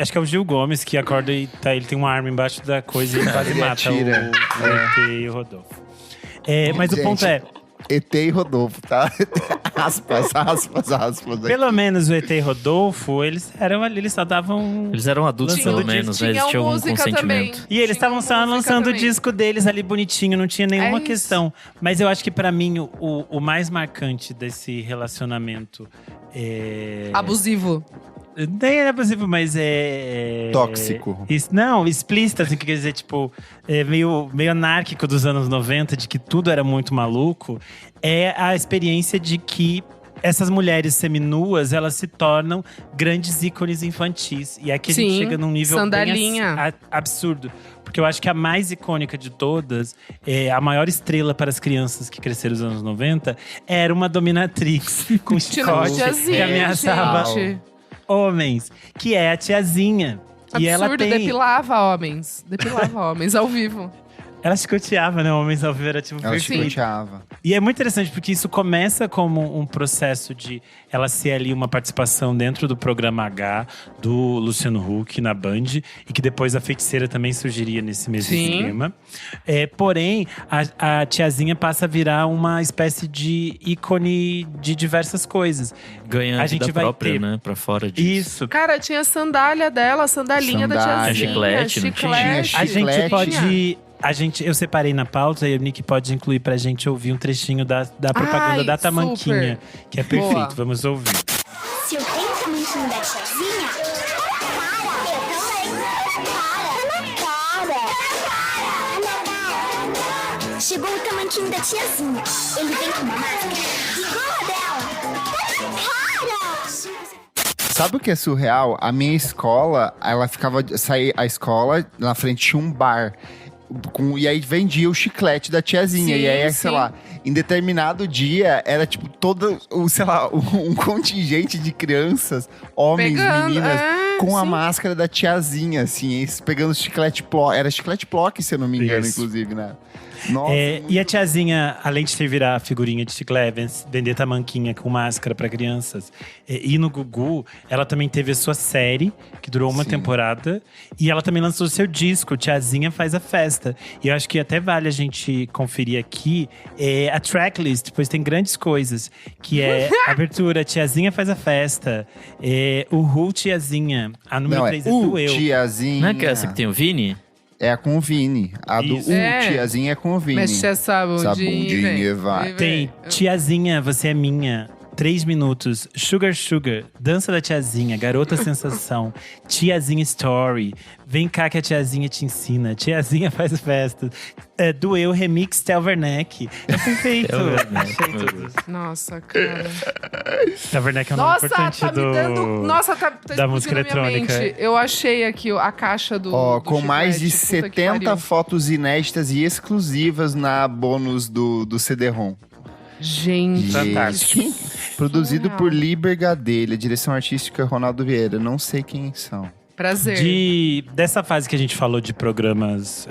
S3: acho que é o Gil Gomes que acorda e ele tem uma arma embaixo da coisa e ele quase
S1: Ele
S3: mata
S1: atira.
S3: o ET e o Rodolfo. Mas o
S1: Gente,
S3: ponto é,
S1: ET e Rodolfo, tá? aspas. Aqui.
S3: pelo menos o ET e Rodolfo, eles eram ali, eles só davam…
S4: Eles eram adultos,
S3: Lançando
S4: pelo
S3: disco.
S4: menos, né?
S2: Tinha
S4: Existia algum
S2: música
S4: consentimento.
S2: também.
S3: E eles
S2: Tinha
S3: estavam só
S2: música
S3: lançando o
S2: também.
S3: disco deles ali bonitinho, não tinha nenhuma
S2: É isso.
S3: questão. Mas eu acho que pra mim o mais marcante desse relacionamento é…
S2: Abusivo.
S3: Nem era possível, mas é…
S1: Tóxico.
S3: Não, explícito, assim, que quer dizer, tipo… meio anárquico dos anos 90, de que tudo era muito maluco. É a experiência de que essas mulheres seminuas, elas se tornam grandes ícones infantis. E aqui a gente
S2: Sim,
S3: chega num nível
S2: sandalinha.
S3: bem absurdo. Porque eu acho que a mais icônica de todas, a maior estrela para as crianças que cresceram nos anos 90, era uma dominatrix com chicote que
S2: Tiazinha,
S3: ameaçava
S2: gente.
S3: homens, que é a tiazinha. E ela
S2: Absurdo,
S3: tem…
S2: depilava homens. Depilava homens ao vivo.
S3: Ela chicoteava, né? Homens ao vivo era tipo
S1: Ela
S3: perfeito.
S1: chicoteava.
S3: E é muito interessante porque isso começa como um processo de ela ser ali uma participação dentro do programa H do Luciano Huck na Band e que depois a Feiticeira também surgiria nesse mesmo
S2: Sim.
S3: esquema. Porém, a tiazinha passa a virar uma espécie de ícone de diversas coisas.
S4: Ganha
S3: A
S4: a
S3: gente
S4: vida
S3: vai
S4: própria,
S3: ter-
S4: né? Pra fora disso.
S3: Isso.
S2: Cara, tinha a sandália dela, a sandalinha da
S1: Sandália.
S2: tiazinha.
S4: Chiclete, não tinha?
S2: chiclete.
S3: A gente
S1: Chiclete.
S3: pode… eu separei na pauta e o Nick pode incluir pra gente ouvir um trechinho da propaganda
S2: Ai,
S3: da Tamanquinha, que é perfeito.
S2: Boa.
S3: Vamos ouvir.
S5: Se eu tenho o tamanquinho da tiazinha, para! Eu também! Para! Chegou o tamanquinho da tiazinha. Ele vem com uma máscara igual a dela. Para!
S1: Sabe o que é surreal? A minha escola, ela ficava… Saía a escola, na frente tinha um bar. E aí vendia o chiclete da tiazinha.
S2: Sim,
S1: e aí,
S2: sim.
S1: sei lá, em determinado dia, era tipo todo, sei lá, um contingente de crianças, homens,
S2: Pegando,
S1: meninas, com a
S2: sim.
S1: máscara da tiazinha, assim, eles pegando chiclete Plock. Era chiclete Plock, se eu não me engano,
S3: Isso.
S1: inclusive, né? Nossa,
S3: E a tiazinha, além de ter virar figurinha de chiclete, vender tamanquinha com máscara pra crianças, e no Gugu, ela também teve a sua série, que durou uma
S1: Sim.
S3: temporada. E ela também lançou o seu disco, Tiazinha Faz a Festa. E eu acho que até vale a gente conferir aqui a tracklist, pois tem grandes coisas. Que é a abertura, Tiazinha Faz a Festa. O Ru Tiazinha. A número
S1: não,
S3: 3 é do Eu.
S1: tiazinha.
S4: Não é que essa que tem o Vini?
S1: É com o Vini. A do
S3: Isso.
S1: tiazinha é com o Vini.
S2: Mexe essa bundinha,
S1: Bundinha, vai.
S3: Tem Tiazinha, Você é Minha. 3 minutos. Sugar Sugar. Dança da Tiazinha. Garota Sensação. Tiazinha Story. Vem cá que a Tiazinha te ensina. Tiazinha Faz Festa. Do Eu Remix Tel Werneck. É perfeito.
S4: Tel Werneck,
S3: Achei
S4: meu
S3: tudo.
S4: Deus.
S2: Nossa, cara.
S3: Tel Werneck é um nome
S2: Nossa,
S3: importante
S2: tá me dando. Nossa, tá
S3: da
S2: explodindo
S3: música
S2: na minha
S3: eletrônica.
S2: mente. Eu achei aqui a caixa do.
S1: Ó,
S2: do
S1: com mais de
S2: chiclete. Puta que
S1: 70
S2: pariu.
S1: fotos inéditas e exclusivas na bônus do CD-ROM.
S2: Gente.
S3: Fantástico.
S1: Quem? Produzido
S2: Surreal.
S1: por Liber Gadelha, direção artística Ronaldo Vieira. Não sei quem são.
S2: Prazer.
S3: Dessa fase que a gente falou de programas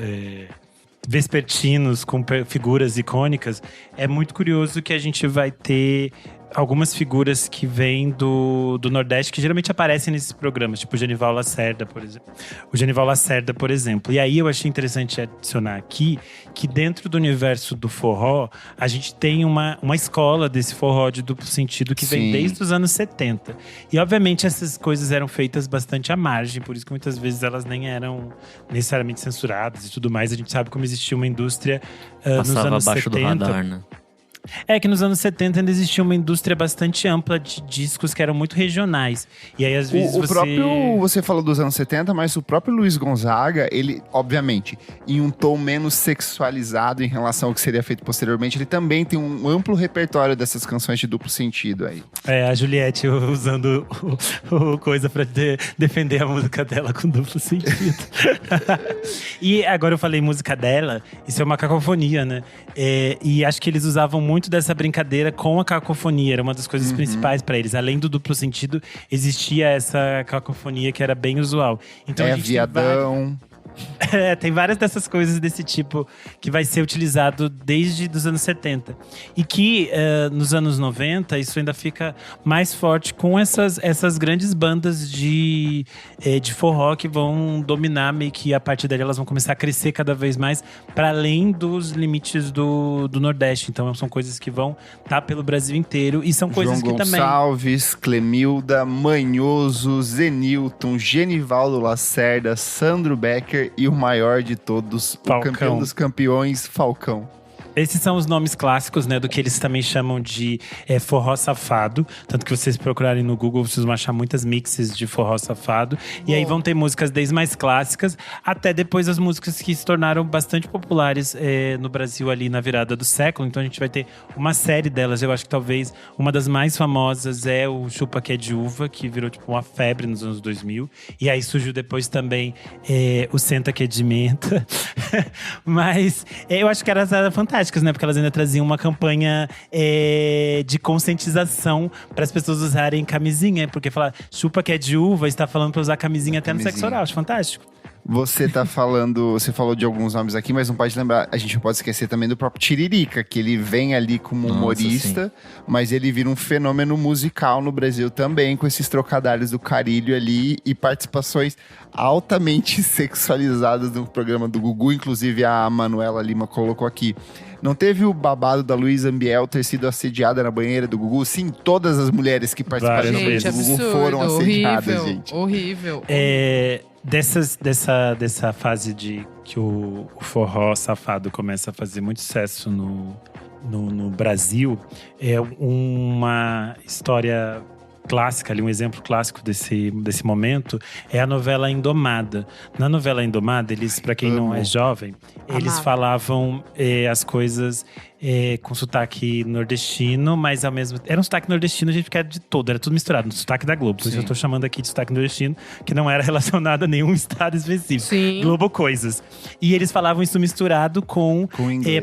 S3: vespertinos com figuras icônicas, é muito curioso que a gente vai ter algumas figuras que vêm do Nordeste, que geralmente aparecem nesses programas, tipo o Genival Lacerda, por exemplo. O Genival Lacerda, por exemplo. E aí eu achei interessante adicionar aqui que dentro do universo do forró, a gente tem uma escola desse forró de duplo sentido que vem
S1: Sim.
S3: desde os anos 70. E obviamente essas coisas eram feitas bastante à margem, por isso que muitas vezes elas nem eram necessariamente censuradas e tudo mais. A gente sabe como existia uma indústria nos
S4: Passava
S3: anos
S4: abaixo
S3: 70.
S4: do radar, né?
S3: É que nos anos 70 ainda existia uma indústria bastante ampla de discos que eram muito regionais. E aí, às vezes,
S1: Você falou dos anos 70, mas o próprio Luiz Gonzaga, ele, obviamente, em um tom menos sexualizado em relação ao que seria feito posteriormente, ele também tem um amplo repertório dessas canções de duplo sentido aí.
S3: A Juliette usando o coisa pra defender a música dela com duplo sentido. E agora eu falei música dela, isso é uma cacofonia, né? E acho que eles usavam muito dessa brincadeira com a cacofonia, era uma das coisas principais pra eles. Além do duplo sentido, existia essa cacofonia que era bem usual. Então, a gente
S1: viadão.
S3: tem várias dessas coisas desse tipo que vai ser utilizado desde os anos 70. E que nos anos 90 isso ainda fica mais forte com essas grandes bandas de forró que vão dominar meio que a partir daí elas vão começar a crescer cada vez mais para além dos limites do Nordeste. Então são coisas que vão estar pelo Brasil inteiro e são coisas
S1: João
S3: que também…
S1: Gonçalves, Clemilda, Manhoso, Zenilton, Genivaldo Lacerda, Sandro Becker e o maior de todos,
S3: Falcão.
S1: o campeão dos campeões, Falcão.
S3: Esses são os nomes clássicos, né, do que eles também chamam de forró safado. Tanto que vocês procurarem no Google, vocês vão achar muitas mixes de forró safado. E aí vão ter músicas desde mais clássicas, até depois as músicas que se tornaram bastante populares no Brasil ali na virada do século. Então a gente vai ter uma série delas. Eu acho que talvez uma das mais famosas é o Chupa Que é de Uva, que virou tipo uma febre nos anos 2000. E aí surgiu depois também o Senta Que é de Menta. Mas eu acho que elas eram fantásticas, né? Porque elas ainda traziam uma campanha de conscientização para as pessoas usarem camisinha. Porque falar chupa que é de uva, está falando para usar camisinha até no sexo oral. Acho fantástico.
S1: Você falou de alguns nomes aqui, mas não pode lembrar, a gente não pode esquecer também do próprio Tiririca, que ele vem ali como humorista, mas ele vira um fenômeno musical no Brasil também, com esses trocadilhos do Carilho ali e participações altamente sexualizadas no programa do Gugu, inclusive a Manuela Lima colocou aqui. Não teve o babado da Luísa Ambiel ter sido assediada na banheira do Gugu? Sim, todas as mulheres que participaram do
S2: Gente,
S1: programa do Gugu
S2: absurdo,
S1: foram assediadas,
S2: horrível,
S1: gente.
S2: Horrível.
S3: Dessa fase de que o forró safado começa a fazer muito sucesso no Brasil, é uma história clássica ali, um exemplo clássico desse momento, é a novela Indomada. Na novela Indomada, eles, pra quem não é jovem, eles falavam as coisas com sotaque nordestino, mas ao mesmo tempo… Era um sotaque nordestino, a gente porque era de todo, era tudo misturado, no sotaque da Globo. Por isso eu tô chamando aqui de sotaque nordestino, que não era relacionado a nenhum estado específico.
S2: Sim.
S3: Globo Coisas. E eles falavam isso misturado com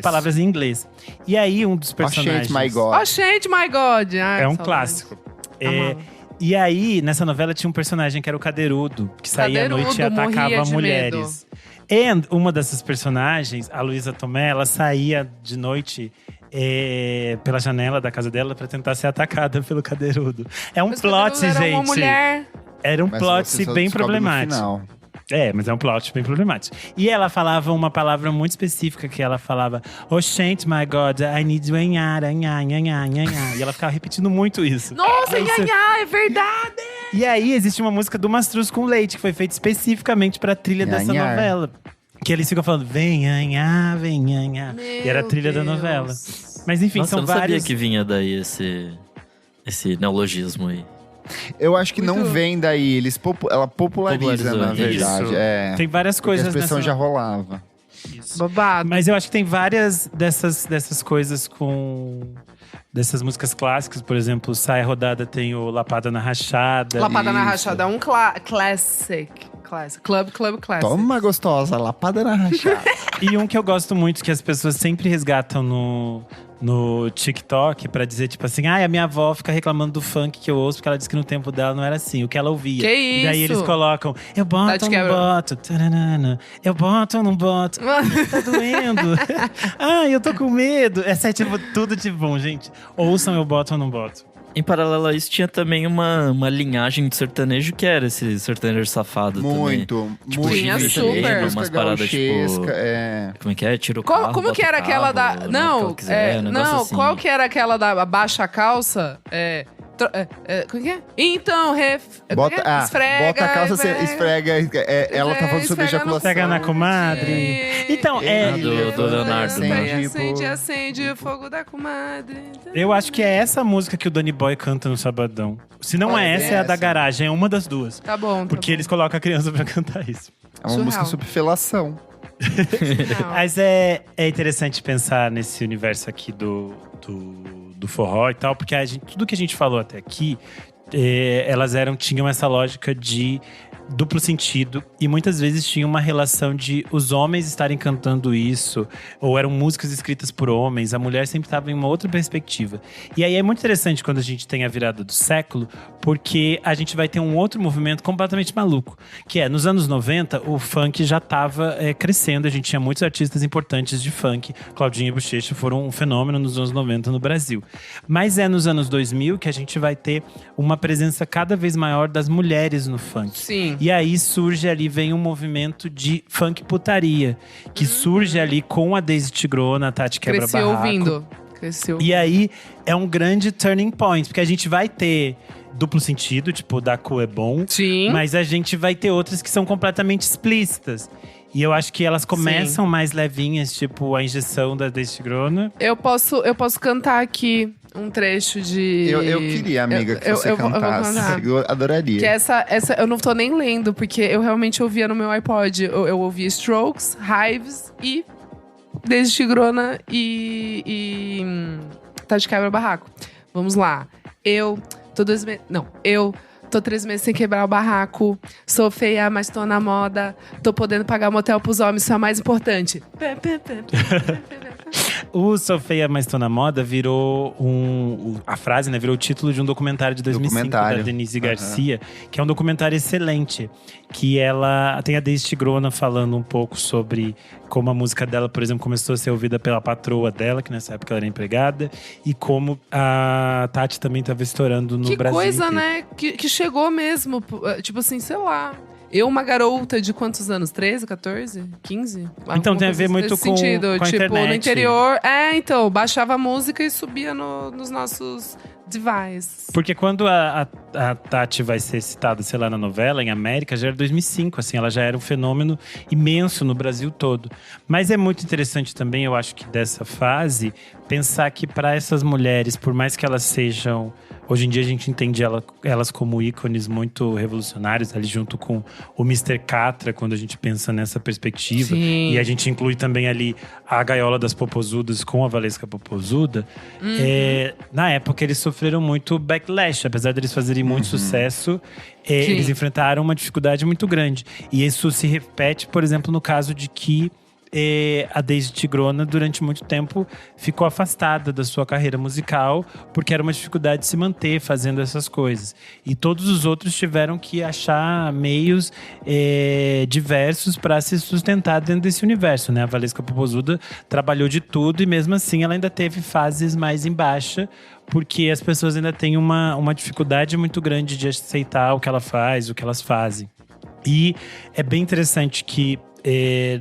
S3: palavras em inglês. E aí, um dos personagens…
S1: Oh, shit, my God.
S2: Oh, shit, my God! Ai,
S3: É um
S2: saudade.
S3: clássico.
S2: Amava.
S3: E aí, nessa novela tinha um personagem que era o Cadeirudo, que saía à noite e
S2: Cadeirudo, morria
S3: atacava
S2: de
S3: mulheres. E uma dessas personagens, a Luísa Tomé, ela saía de noite pela janela da casa dela pra tentar ser atacada pelo Cadeirudo. É um
S2: Mas
S3: plot,
S2: Cadeirudo era
S3: gente.
S2: uma mulher.
S3: Era um
S1: Mas
S3: plot
S1: você só
S3: bem
S1: descobre no
S3: problemático.
S1: final.
S3: Mas é um plot bem problemático. E ela falava uma palavra muito específica, que ela falava… Oh, shit, my God, I need you, nha. E ela ficava repetindo muito isso.
S2: Nossa,
S3: Aí você-
S2: é verdade!
S3: E aí, existe uma música do Mastruz com Leite, que foi feita especificamente pra trilha dessa
S1: Nhanhar.
S3: novela. Que eles ficam falando, vem, anhá, vem, anhá. E era a trilha da novela. Mas enfim,
S4: Nossa, eu
S3: são
S4: não sabia
S3: vários…
S4: que vinha daí esse neologismo aí.
S1: Eu acho que não
S2: Muito.
S1: vem daí. Ela populariza,
S4: Popularizou,
S1: na
S4: isso.
S1: verdade. É.
S3: Tem várias
S1: Porque a
S3: coisas
S1: expressão
S3: nessa…
S1: já rolava.
S3: Isso.
S2: Babado.
S3: Mas eu acho que tem várias dessas coisas com… Dessas músicas clássicas, por exemplo, Saia Rodada tem o Lapada na Rachada.
S2: Lapada na
S1: Isso.
S2: Rachada é um classic. Club Classic.
S1: Toma, gostosa, lapada na rachada.
S3: E um que eu gosto muito, que as pessoas sempre resgatam no TikTok pra dizer, tipo assim, a minha avó fica reclamando do funk que eu ouço, porque ela disse que no tempo dela não era assim, o que ela ouvia.
S2: Que
S3: E daí
S2: isso?
S3: eles colocam, eu boto
S2: Tati
S3: ou não
S2: quebra.
S3: boto, taranana, eu boto ou não boto, tá doendo, eu tô com medo. Essa é tipo tudo de bom, gente. Ouçam eu boto ou não boto.
S4: Em paralelo a isso, tinha também uma linhagem de sertanejo que era esse sertanejo safado também.
S1: Muito.
S4: Tipo,
S1: muito.
S2: Tinha
S1: sertanejo,
S2: super.
S1: música
S4: Umas paradas, tipo,
S1: gauchesca, é.
S4: Como é que é? Tira o carro,
S2: Como
S4: bota
S2: que era
S4: o
S2: aquela
S4: cabo,
S2: da.
S4: na hora que
S2: Não,
S4: ela quiser, um negócio
S2: não,
S4: assim.
S2: qual que era aquela da baixa a calça? Como que é? Então, esfrega.
S1: Bota a calça, você esfrega. Ela tá falando sobre
S2: Esfrega no
S1: ejaculação.
S3: Pega na comadre.
S2: E-
S3: Então,
S4: do Leonardo, né?
S2: Acende o fogo da comadre.
S3: eu acho que é essa música que o Danny Boy canta no Sabadão. Se não é essa, é a da garagem, é uma das duas.
S2: Tá bom.
S3: Porque eles colocam a criança pra cantar isso.
S1: É uma
S2: Surreal.
S1: música sobre felação.
S3: Mas é interessante pensar nesse universo aqui do forró e tal, porque tudo que a gente falou até aqui, elas tinham essa lógica de duplo sentido e muitas vezes tinha uma relação de os homens estarem cantando isso, ou eram músicas escritas por homens, a mulher sempre estava em uma outra perspectiva. E aí é muito interessante quando a gente tem a virada do século, porque a gente vai ter um outro movimento completamente maluco, que é, nos anos 90, o funk já estava crescendo, a gente tinha muitos artistas importantes de funk, Claudinha e Bochecha foram um fenômeno nos anos 90 no Brasil. Mas é nos anos 2000 que a gente vai ter uma presença cada vez maior das mulheres no funk.
S2: Sim.
S3: E aí surge ali, vem um movimento de funk putaria, que surge ali com a Daisy Tigrona, a Tati Quebra
S2: Cresceu
S3: Barraco.
S2: ouvindo. Cresceu.
S3: E aí é um grande turning point, porque a gente vai ter duplo sentido, tipo, da Cu é bom,
S2: Sim.
S3: mas a gente vai ter outras que são completamente explícitas. E eu acho que elas começam mais levinhas, tipo a injeção da Daisy Tigrona.
S2: Eu posso cantar aqui um trecho de…
S1: Eu queria, amiga, que você
S2: eu vou
S1: cantasse.
S2: cantar.
S1: Eu adoraria.
S2: Que essa eu não tô nem lendo, porque eu realmente ouvia no meu iPod. Eu ouvia Strokes, Hives e Daisy Tigrona e Tati Quebra Barraco. Vamos lá. Eu tô 3 meses sem quebrar o barraco. Sou feia, mas tô na moda. Tô podendo pagar motel pros homens, isso é o mais importante.
S3: O Sou Feia, Mas Tô Na Moda virou a frase, né? Virou o título de um documentário de 2005 da Denise Garcia, que é um documentário excelente. Que ela tem a Daisy Tigrona falando um pouco sobre como a música dela, por exemplo, começou a ser ouvida pela patroa dela, que nessa época ela era empregada, e como a Tati também estava estourando no
S2: Que
S3: Brasil.
S2: coisa,
S3: inteiro.
S2: né? Que chegou mesmo. Tipo assim, sei lá. Eu, uma garota de quantos anos? 13, 14, 15?
S3: Então, tem a
S2: Alguma
S3: ver
S2: coisa
S3: muito
S2: nesse
S3: com
S2: sentido.
S3: a
S2: Tipo,
S3: internet.
S2: no interior. Então, baixava a música e subia nos nossos devices.
S3: Porque quando a a Tati vai ser citada, sei lá, na novela, em América, já era 2005, assim, ela já era um fenômeno imenso no Brasil todo. Mas é muito interessante também, eu acho que dessa fase, pensar que para essas mulheres, por mais que elas sejam… Hoje em dia a gente entende elas como ícones muito revolucionários, ali junto com o Mr. Catra, quando a gente pensa nessa perspectiva.
S2: Sim.
S3: E a gente inclui também ali a Gaiola das Popozudas com a Valesca Popozuda. Na época eles sofreram muito backlash, apesar deles fazerem muito sucesso. Eles enfrentaram uma dificuldade muito grande. E isso se repete, por exemplo, no caso de que a Daisy Tigrona, durante muito tempo, ficou afastada da sua carreira musical, porque era uma dificuldade de se manter fazendo essas coisas. E todos os outros tiveram que achar meios diversos para se sustentar dentro desse universo, né? A Valesca Popozuda trabalhou de tudo e mesmo assim ela ainda teve fases mais em baixa, porque as pessoas ainda têm uma dificuldade muito grande de aceitar o que ela faz, o que elas fazem. E é bem interessante que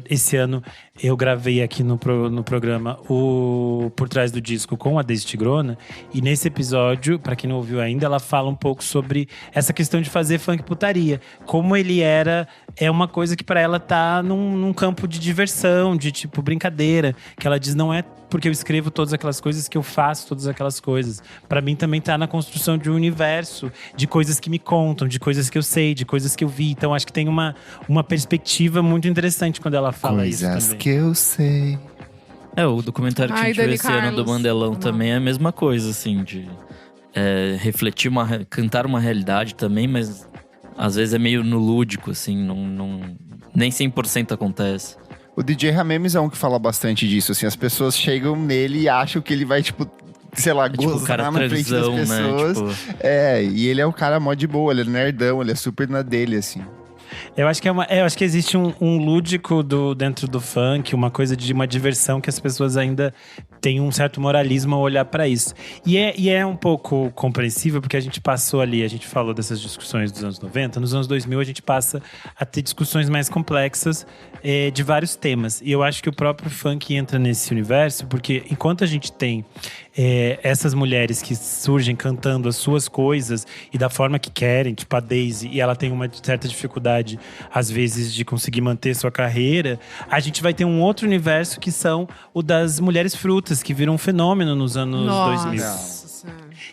S3: esse ano eu gravei aqui no programa o Por Trás do Disco com a Daisy Tigrona. E nesse episódio, pra quem não ouviu ainda, ela fala um pouco sobre essa questão de fazer funk putaria. Como ele é uma coisa que pra ela tá num campo de diversão, de tipo brincadeira. Que ela diz, não é porque eu escrevo todas aquelas coisas que eu faço todas aquelas coisas. Pra mim também tá na construção de um universo, de coisas que me contam, de coisas que eu sei, de coisas que eu vi. Então acho que tem uma perspectiva muito interessante quando ela fala isso também.
S1: Coisas que eu sei.
S4: O documentário que a gente viu esse ano do Mandelão também é a mesma coisa, assim, de refletir, cantar uma realidade também, mas às vezes é meio no lúdico, assim, nem 100% acontece.
S1: O DJ Hamemes é um que fala bastante disso, assim, as pessoas chegam nele e acham que ele vai, tipo, sei lá, gozar na frente das pessoas.
S4: Né? Tipo…
S1: E ele é o cara mó de boa, ele é nerdão, ele é super na dele, assim.
S3: Eu acho que existe um lúdico dentro do funk, uma coisa de uma diversão que as pessoas ainda têm um certo moralismo ao olhar para isso. E é um pouco compreensível, porque a gente passou ali, a gente falou dessas discussões dos anos 90, nos anos 2000 a gente passa a ter discussões mais complexas de vários temas. E eu acho que o próprio funk entra nesse universo, porque enquanto a gente tem essas mulheres que surgem cantando as suas coisas e da forma que querem, tipo a Daisy, e ela tem uma certa dificuldade, às vezes, de conseguir manter sua carreira, a gente vai ter um outro universo que são o das mulheres frutas, que viram um fenômeno nos anos 2000.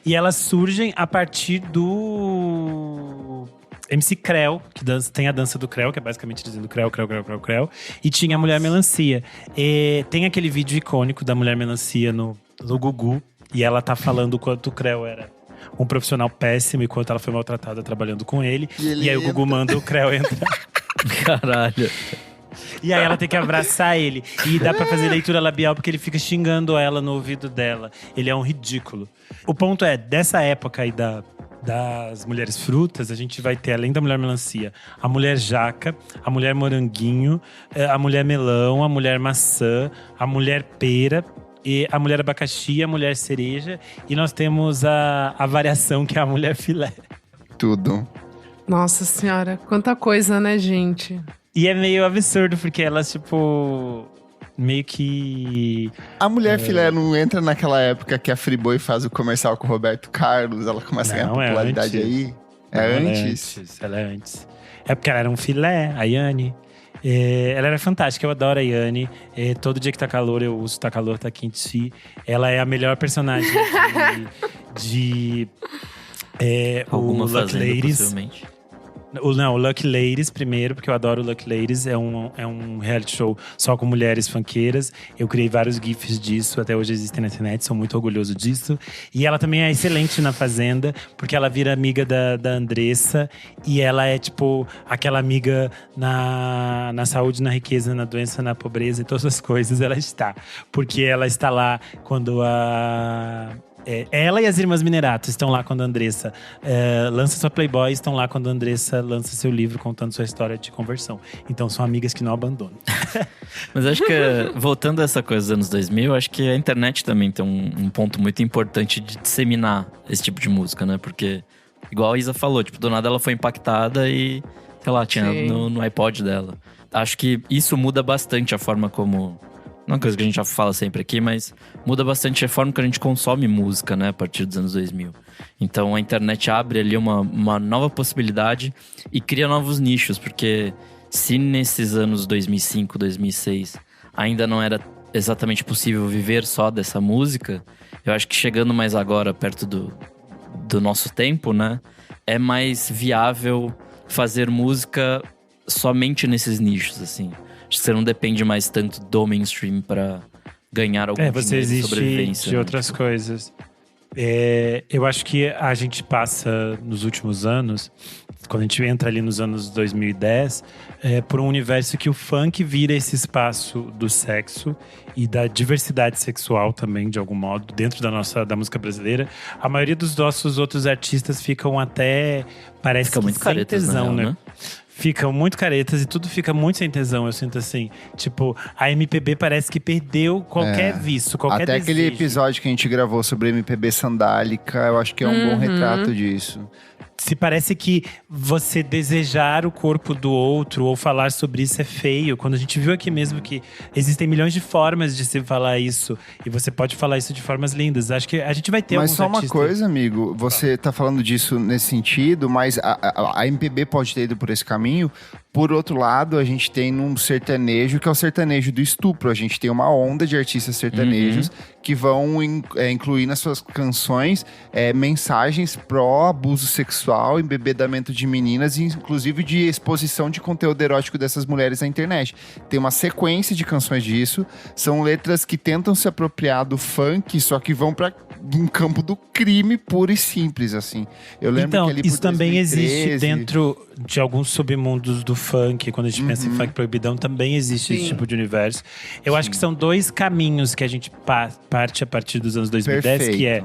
S3: E elas surgem a partir do MC Creu, que tem a dança do Creu, que é basicamente dizendo Creu, Creu, Creu, Creu, Creu. E tinha a Mulher Melancia. Tem aquele vídeo icônico da Mulher Melancia no Gugu. E ela tá falando o quanto o Creu era um profissional péssimo e quanto ela foi maltratada trabalhando com ele. E aí o Gugu manda o Creu entrar.
S4: Caralho.
S3: E aí ela tem que abraçar ele. E dá pra fazer leitura labial porque ele fica xingando ela no ouvido dela. Ele é um ridículo. O ponto é, dessa época aí das mulheres frutas, a gente vai ter, além da Mulher Melancia, a Mulher Jaca, a Mulher Moranguinho, a Mulher Melão, a Mulher Maçã, a Mulher Pera, e a Mulher Abacaxi, a Mulher Cereja. E nós temos a variação, que é a Mulher Filé.
S1: Tudo.
S2: Nossa senhora, quanta coisa, né, gente?
S3: E é meio absurdo, porque elas, tipo… meio que…
S1: A Mulher Filé não entra naquela época que a Friboi faz o comercial com o Roberto Carlos, ela começa a ganhar popularidade aí? Antes?
S3: Ela é antes. É porque ela era um filé, a Yanni. Ela era fantástica, eu adoro a Yanni. Todo dia que tá calor, eu uso Tá Calor, Tá Quente. Ela é a melhor personagem de
S4: Alguma
S3: o Lucky
S4: fazenda,
S3: Ladies.
S4: possivelmente.
S3: O Lucky Ladies, primeiro, porque eu adoro o Lucky Ladies. É um reality show só com mulheres funkeiras. Eu criei vários GIFs disso, até hoje existem na internet, sou muito orgulhoso disso. E ela também é excelente na Fazenda, porque ela vira amiga da Andressa. E ela é, tipo, aquela amiga na saúde, na riqueza, na doença, na pobreza e todas as coisas. Ela está. Porque ela está lá quando ela e as irmãs Minerato estão lá quando a Andressa lança sua Playboy, estão lá quando a Andressa lança seu livro contando sua história de conversão. Então são amigas que não abandonam.
S4: Mas acho que, voltando a essa coisa dos anos 2000, acho que a internet também tem um ponto muito importante de disseminar esse tipo de música, né? Porque, igual a Isa falou, tipo, do nada ela foi impactada e, sei lá, tinha no iPod dela. Acho que isso muda bastante a forma como uma coisa que a gente já fala sempre aqui, mas muda bastante a forma que a gente consome música, né, a partir dos anos 2000. Então a internet abre ali uma nova possibilidade e cria novos nichos, porque se nesses anos 2005, 2006 ainda não era exatamente possível viver só dessa música, eu acho que chegando mais agora, perto do nosso tempo, né, é mais viável fazer música somente nesses nichos, assim. Acho que você não depende mais tanto do mainstream para ganhar algum
S3: você
S4: dinheiro de sobrevivência.
S3: existe de outras coisas. Eu acho que a gente passa nos últimos anos, quando a gente entra ali nos anos 2010, por um universo que o funk vira esse espaço do sexo e da diversidade sexual também, de algum modo, dentro da música brasileira. A maioria dos nossos outros artistas ficam até, parece
S4: Fica
S3: que
S4: muito
S3: sem
S4: caretas,
S3: tesão,
S4: na real,
S3: né? Ficam muito caretas e tudo fica muito sem tesão, eu sinto assim. Tipo, a MPB parece que perdeu qualquer vício, qualquer
S1: Até
S3: desejo.
S1: aquele episódio que a gente gravou sobre MPB sandálica, eu acho que é um bom retrato disso.
S3: Se parece que você desejar o corpo do outro ou falar sobre isso é feio. Quando a gente viu aqui mesmo que existem milhões de formas de se falar isso. E você pode falar isso de formas lindas. Acho que a gente vai ter
S1: Mas
S3: alguns
S1: só uma
S3: artistas…
S1: coisa, amigo, você tá falando disso nesse sentido, mas a MPB pode ter ido por esse caminho. Por outro lado, a gente tem um sertanejo, que é o sertanejo do estupro. A gente tem uma onda de artistas sertanejos que vão incluir nas suas canções mensagens pró-abuso sexual, embebedamento de meninas e inclusive de exposição de conteúdo erótico dessas mulheres na internet. Tem uma sequência de canções disso. São letras que tentam se apropriar do funk, só que vão para um campo do crime puro e simples, assim. Eu lembro
S3: Então,
S1: que ali por
S3: isso também
S1: 2013,
S3: existe dentro de alguns submundos do funk. Quando a gente pensa em funk proibidão, também existe esse tipo de universo. Eu acho que são dois caminhos que a gente parte a partir dos anos 2010,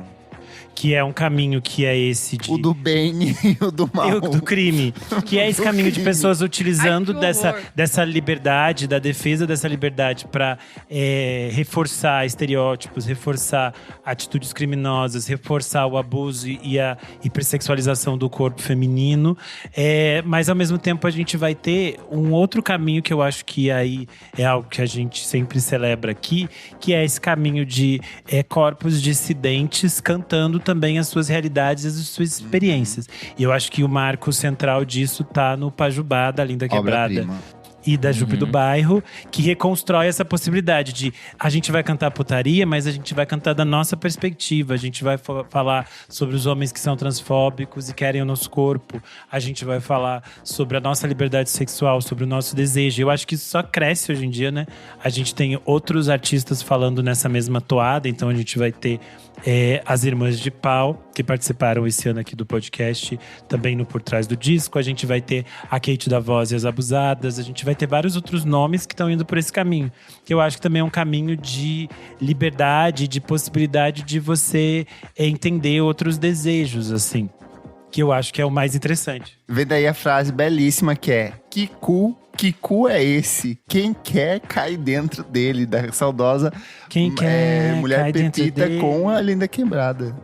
S3: que é um caminho que é esse de…
S1: o do bem e o do mal.
S3: Do crime. Que é esse caminho de pessoas utilizando dessa liberdade, da defesa dessa liberdade para reforçar estereótipos, reforçar atitudes criminosas, reforçar o abuso e a hipersexualização do corpo feminino. Mas ao mesmo tempo a gente vai ter um outro caminho que eu acho que aí é algo que a gente sempre celebra aqui, que é esse caminho de corpos dissidentes cantando também as suas realidades e as suas experiências. E eu acho que o marco central disso tá no Pajubá, da Linda Quebrada e da Jupe do Bairro, que reconstrói essa possibilidade de a gente vai cantar putaria, mas a gente vai cantar da nossa perspectiva. A gente vai falar sobre os homens que são transfóbicos e querem o nosso corpo. A gente vai falar sobre a nossa liberdade sexual, sobre o nosso desejo. Eu acho que isso só cresce hoje em dia, né? A gente tem outros artistas falando nessa mesma toada, então a gente vai ter as Irmãs de Pau, que participaram esse ano aqui do podcast, também no Por Trás do Disco. A gente vai ter a Kate da Voz e as Abusadas. A gente vai ter vários outros nomes que estão indo por esse caminho. Que eu acho que também é um caminho de liberdade, de possibilidade de você entender outros desejos, assim. Que eu acho que é o mais interessante.
S1: Vem daí a frase belíssima que é: que cu é esse? Quem quer cai dentro dele, da saudosa Mulher
S3: cai dentro
S1: Pepita
S3: dele.
S1: com a Linda Quebrada.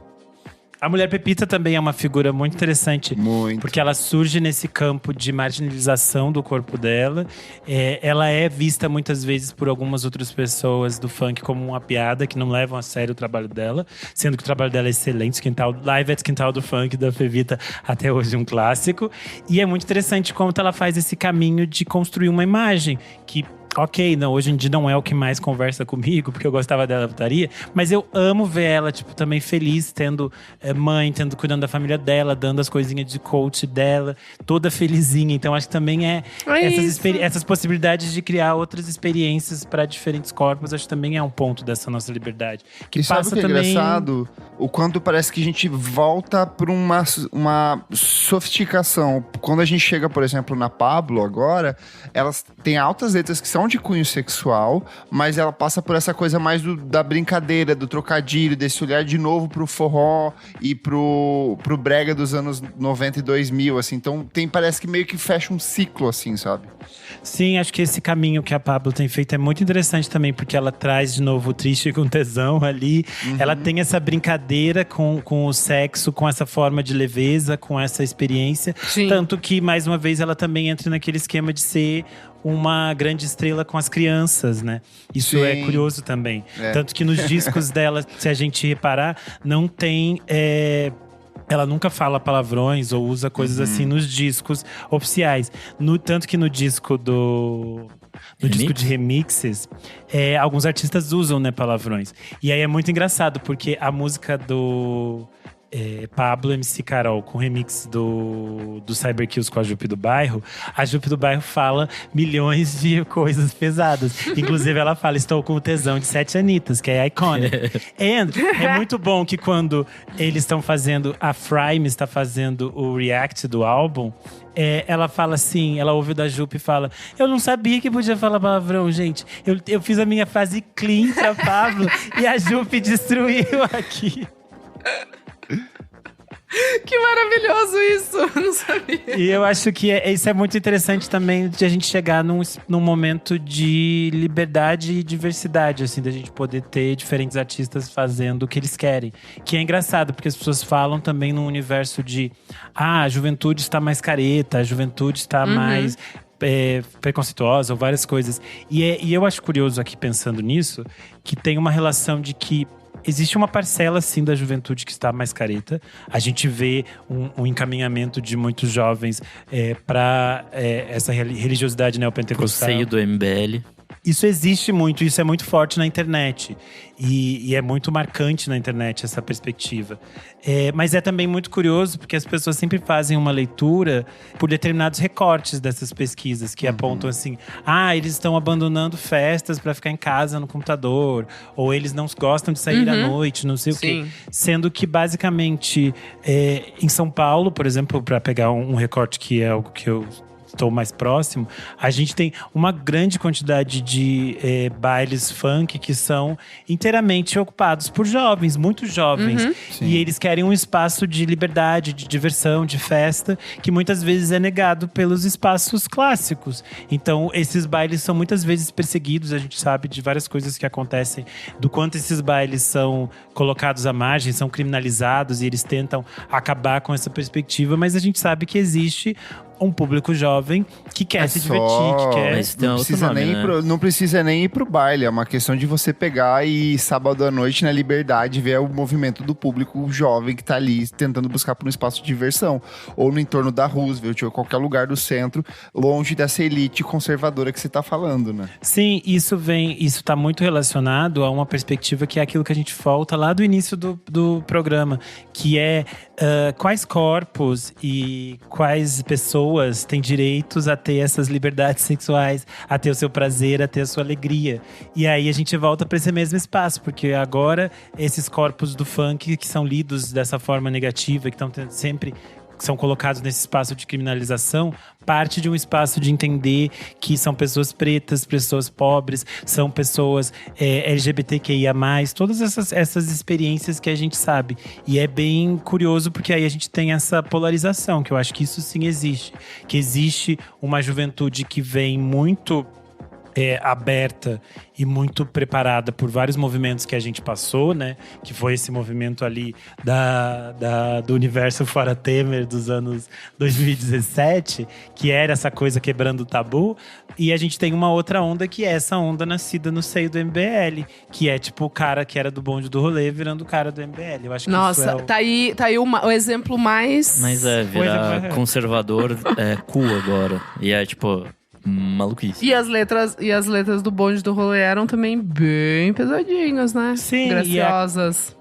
S3: A Mulher Pepita também é uma figura muito interessante.
S1: Muito.
S3: Porque ela surge nesse campo de marginalização do corpo dela. Ela é vista muitas vezes por algumas outras pessoas do funk como uma piada, que não levam a sério o trabalho dela. Sendo que o trabalho dela é excelente. Live at Quintal do Funk, da Fevita, até hoje um clássico. E é muito interessante como ela faz esse caminho de construir uma imagem que… Ok, não, hoje em dia não é o que mais conversa comigo, porque eu gostava dela da putaria, mas eu amo ver ela, tipo, também feliz, tendo mãe, cuidando da família dela, dando as coisinhas de coach dela, toda felizinha. Então acho que também essas possibilidades de criar outras experiências para diferentes corpos, acho que também é um ponto dessa nossa liberdade. Que
S1: e
S3: passa
S1: sabe o que é
S3: também…
S1: engraçado? O quanto parece que a gente volta para uma sofisticação. Quando a gente chega, por exemplo, na Pablo agora, elas têm altas letras que são de cunho sexual, mas ela passa por essa coisa mais da brincadeira, do trocadilho, desse olhar de novo pro forró e pro brega dos anos 90 e 2000, assim. Então parece que meio que fecha um ciclo, assim, sabe?
S3: Sim, acho que esse caminho que a Pablo tem feito é muito interessante também, porque ela traz de novo o triste com tesão ali. Ela tem essa brincadeira com o sexo, com essa forma de leveza, com essa experiência.
S2: Sim.
S3: Tanto que, mais uma vez, ela também entra naquele esquema de ser uma grande estrela com as crianças, né? Isso
S1: Sim.
S3: é curioso também. Tanto que nos discos dela, se a gente reparar, não tem… ela nunca fala palavrões ou usa coisas assim nos discos oficiais. Tanto que no disco disco de remixes, alguns artistas usam, né, palavrões. E aí é muito engraçado, porque a música do Pablo MC Carol, com remix do Cyberkills com a Jupe do Bairro, a Jupe do Bairro fala milhões de coisas pesadas. Inclusive, ela fala: estou com o tesão de 7 Anitas, que é iconic. É muito bom que quando eles estão fazendo, a Frime está fazendo o react do álbum, ela fala assim, ela ouve o da Jupe e fala: eu não sabia que podia falar palavrão, gente. Eu fiz a minha fase clean pra Pablo e a Jupe destruiu aqui.
S2: Que maravilhoso isso! Eu não sabia.
S3: E eu acho que isso é muito interessante também, de a gente chegar num momento de liberdade e diversidade, assim, da gente poder ter diferentes artistas fazendo o que eles querem. Que é engraçado, porque as pessoas falam também num universo de a juventude está mais careta, a juventude está mais preconceituosa, ou várias coisas. E eu acho curioso aqui, pensando nisso, que tem uma relação de que existe uma parcela, sim, da juventude que está mais careta. A gente vê um encaminhamento de muitos jovens para essa religiosidade
S4: Pro
S3: neopentecostal.
S4: seio do MBL.
S3: Isso existe muito, isso é muito forte na internet. E é muito marcante na internet essa perspectiva. Mas é também muito curioso, porque as pessoas sempre fazem uma leitura por determinados recortes dessas pesquisas, que apontam assim: eles estão abandonando festas para ficar em casa no computador, ou eles não gostam de sair à noite, não sei o quê. Sendo que, basicamente, em São Paulo, por exemplo, para pegar um recorte que é algo que eu estou mais próximo, a gente tem uma grande quantidade de bailes funk que são inteiramente ocupados por jovens, muito jovens. E eles querem um espaço de liberdade, de diversão, de festa, que muitas vezes é negado pelos espaços clássicos. Então, esses bailes são muitas vezes perseguidos. A gente sabe de várias coisas que acontecem, do quanto esses bailes são colocados à margem, são criminalizados, e eles tentam acabar com essa perspectiva. Mas a gente sabe que existe um público jovem que quer se divertir, que quer…
S4: Mas tem outro nome, né?
S1: Não precisa nem ir pro baile. É uma questão de você pegar e sábado à noite, na Liberdade, ver o movimento do público jovem que tá ali tentando buscar por um espaço de diversão. Ou no entorno da Roosevelt, ou qualquer lugar do centro, longe dessa elite conservadora que você tá falando, né?
S3: Sim, isso tá muito relacionado a uma perspectiva que é aquilo que a gente volta lá do início do programa, que é quais corpos e quais pessoas têm direitos a ter essas liberdades sexuais, a ter o seu prazer, a ter a sua alegria. E aí a gente volta para esse mesmo espaço, porque agora esses corpos do funk que são lidos dessa forma negativa, que estão sempre… são colocados nesse espaço de criminalização, parte de um espaço de entender que são pessoas pretas, pessoas pobres, são pessoas LGBTQIA+, todas essas experiências que a gente sabe. E é bem curioso, porque aí a gente tem essa polarização, que eu acho que isso sim existe. Que existe uma juventude que vem muito aberta e muito preparada por vários movimentos que a gente passou, né? Que foi esse movimento ali do universo fora Temer dos anos 2017, que era essa coisa quebrando o tabu. E a gente tem uma outra onda, que é essa onda nascida no seio do MBL, que é tipo o cara que era do bonde do rolê virando o cara do MBL. Eu acho que
S2: nossa,
S3: isso
S2: tá aí o exemplo mais…
S4: Mas virar conservador cool agora. E é tipo… maluquice.
S2: E as letras do bonde do rolê eram também bem pesadinhas, né?
S3: Sim,
S2: graciosas.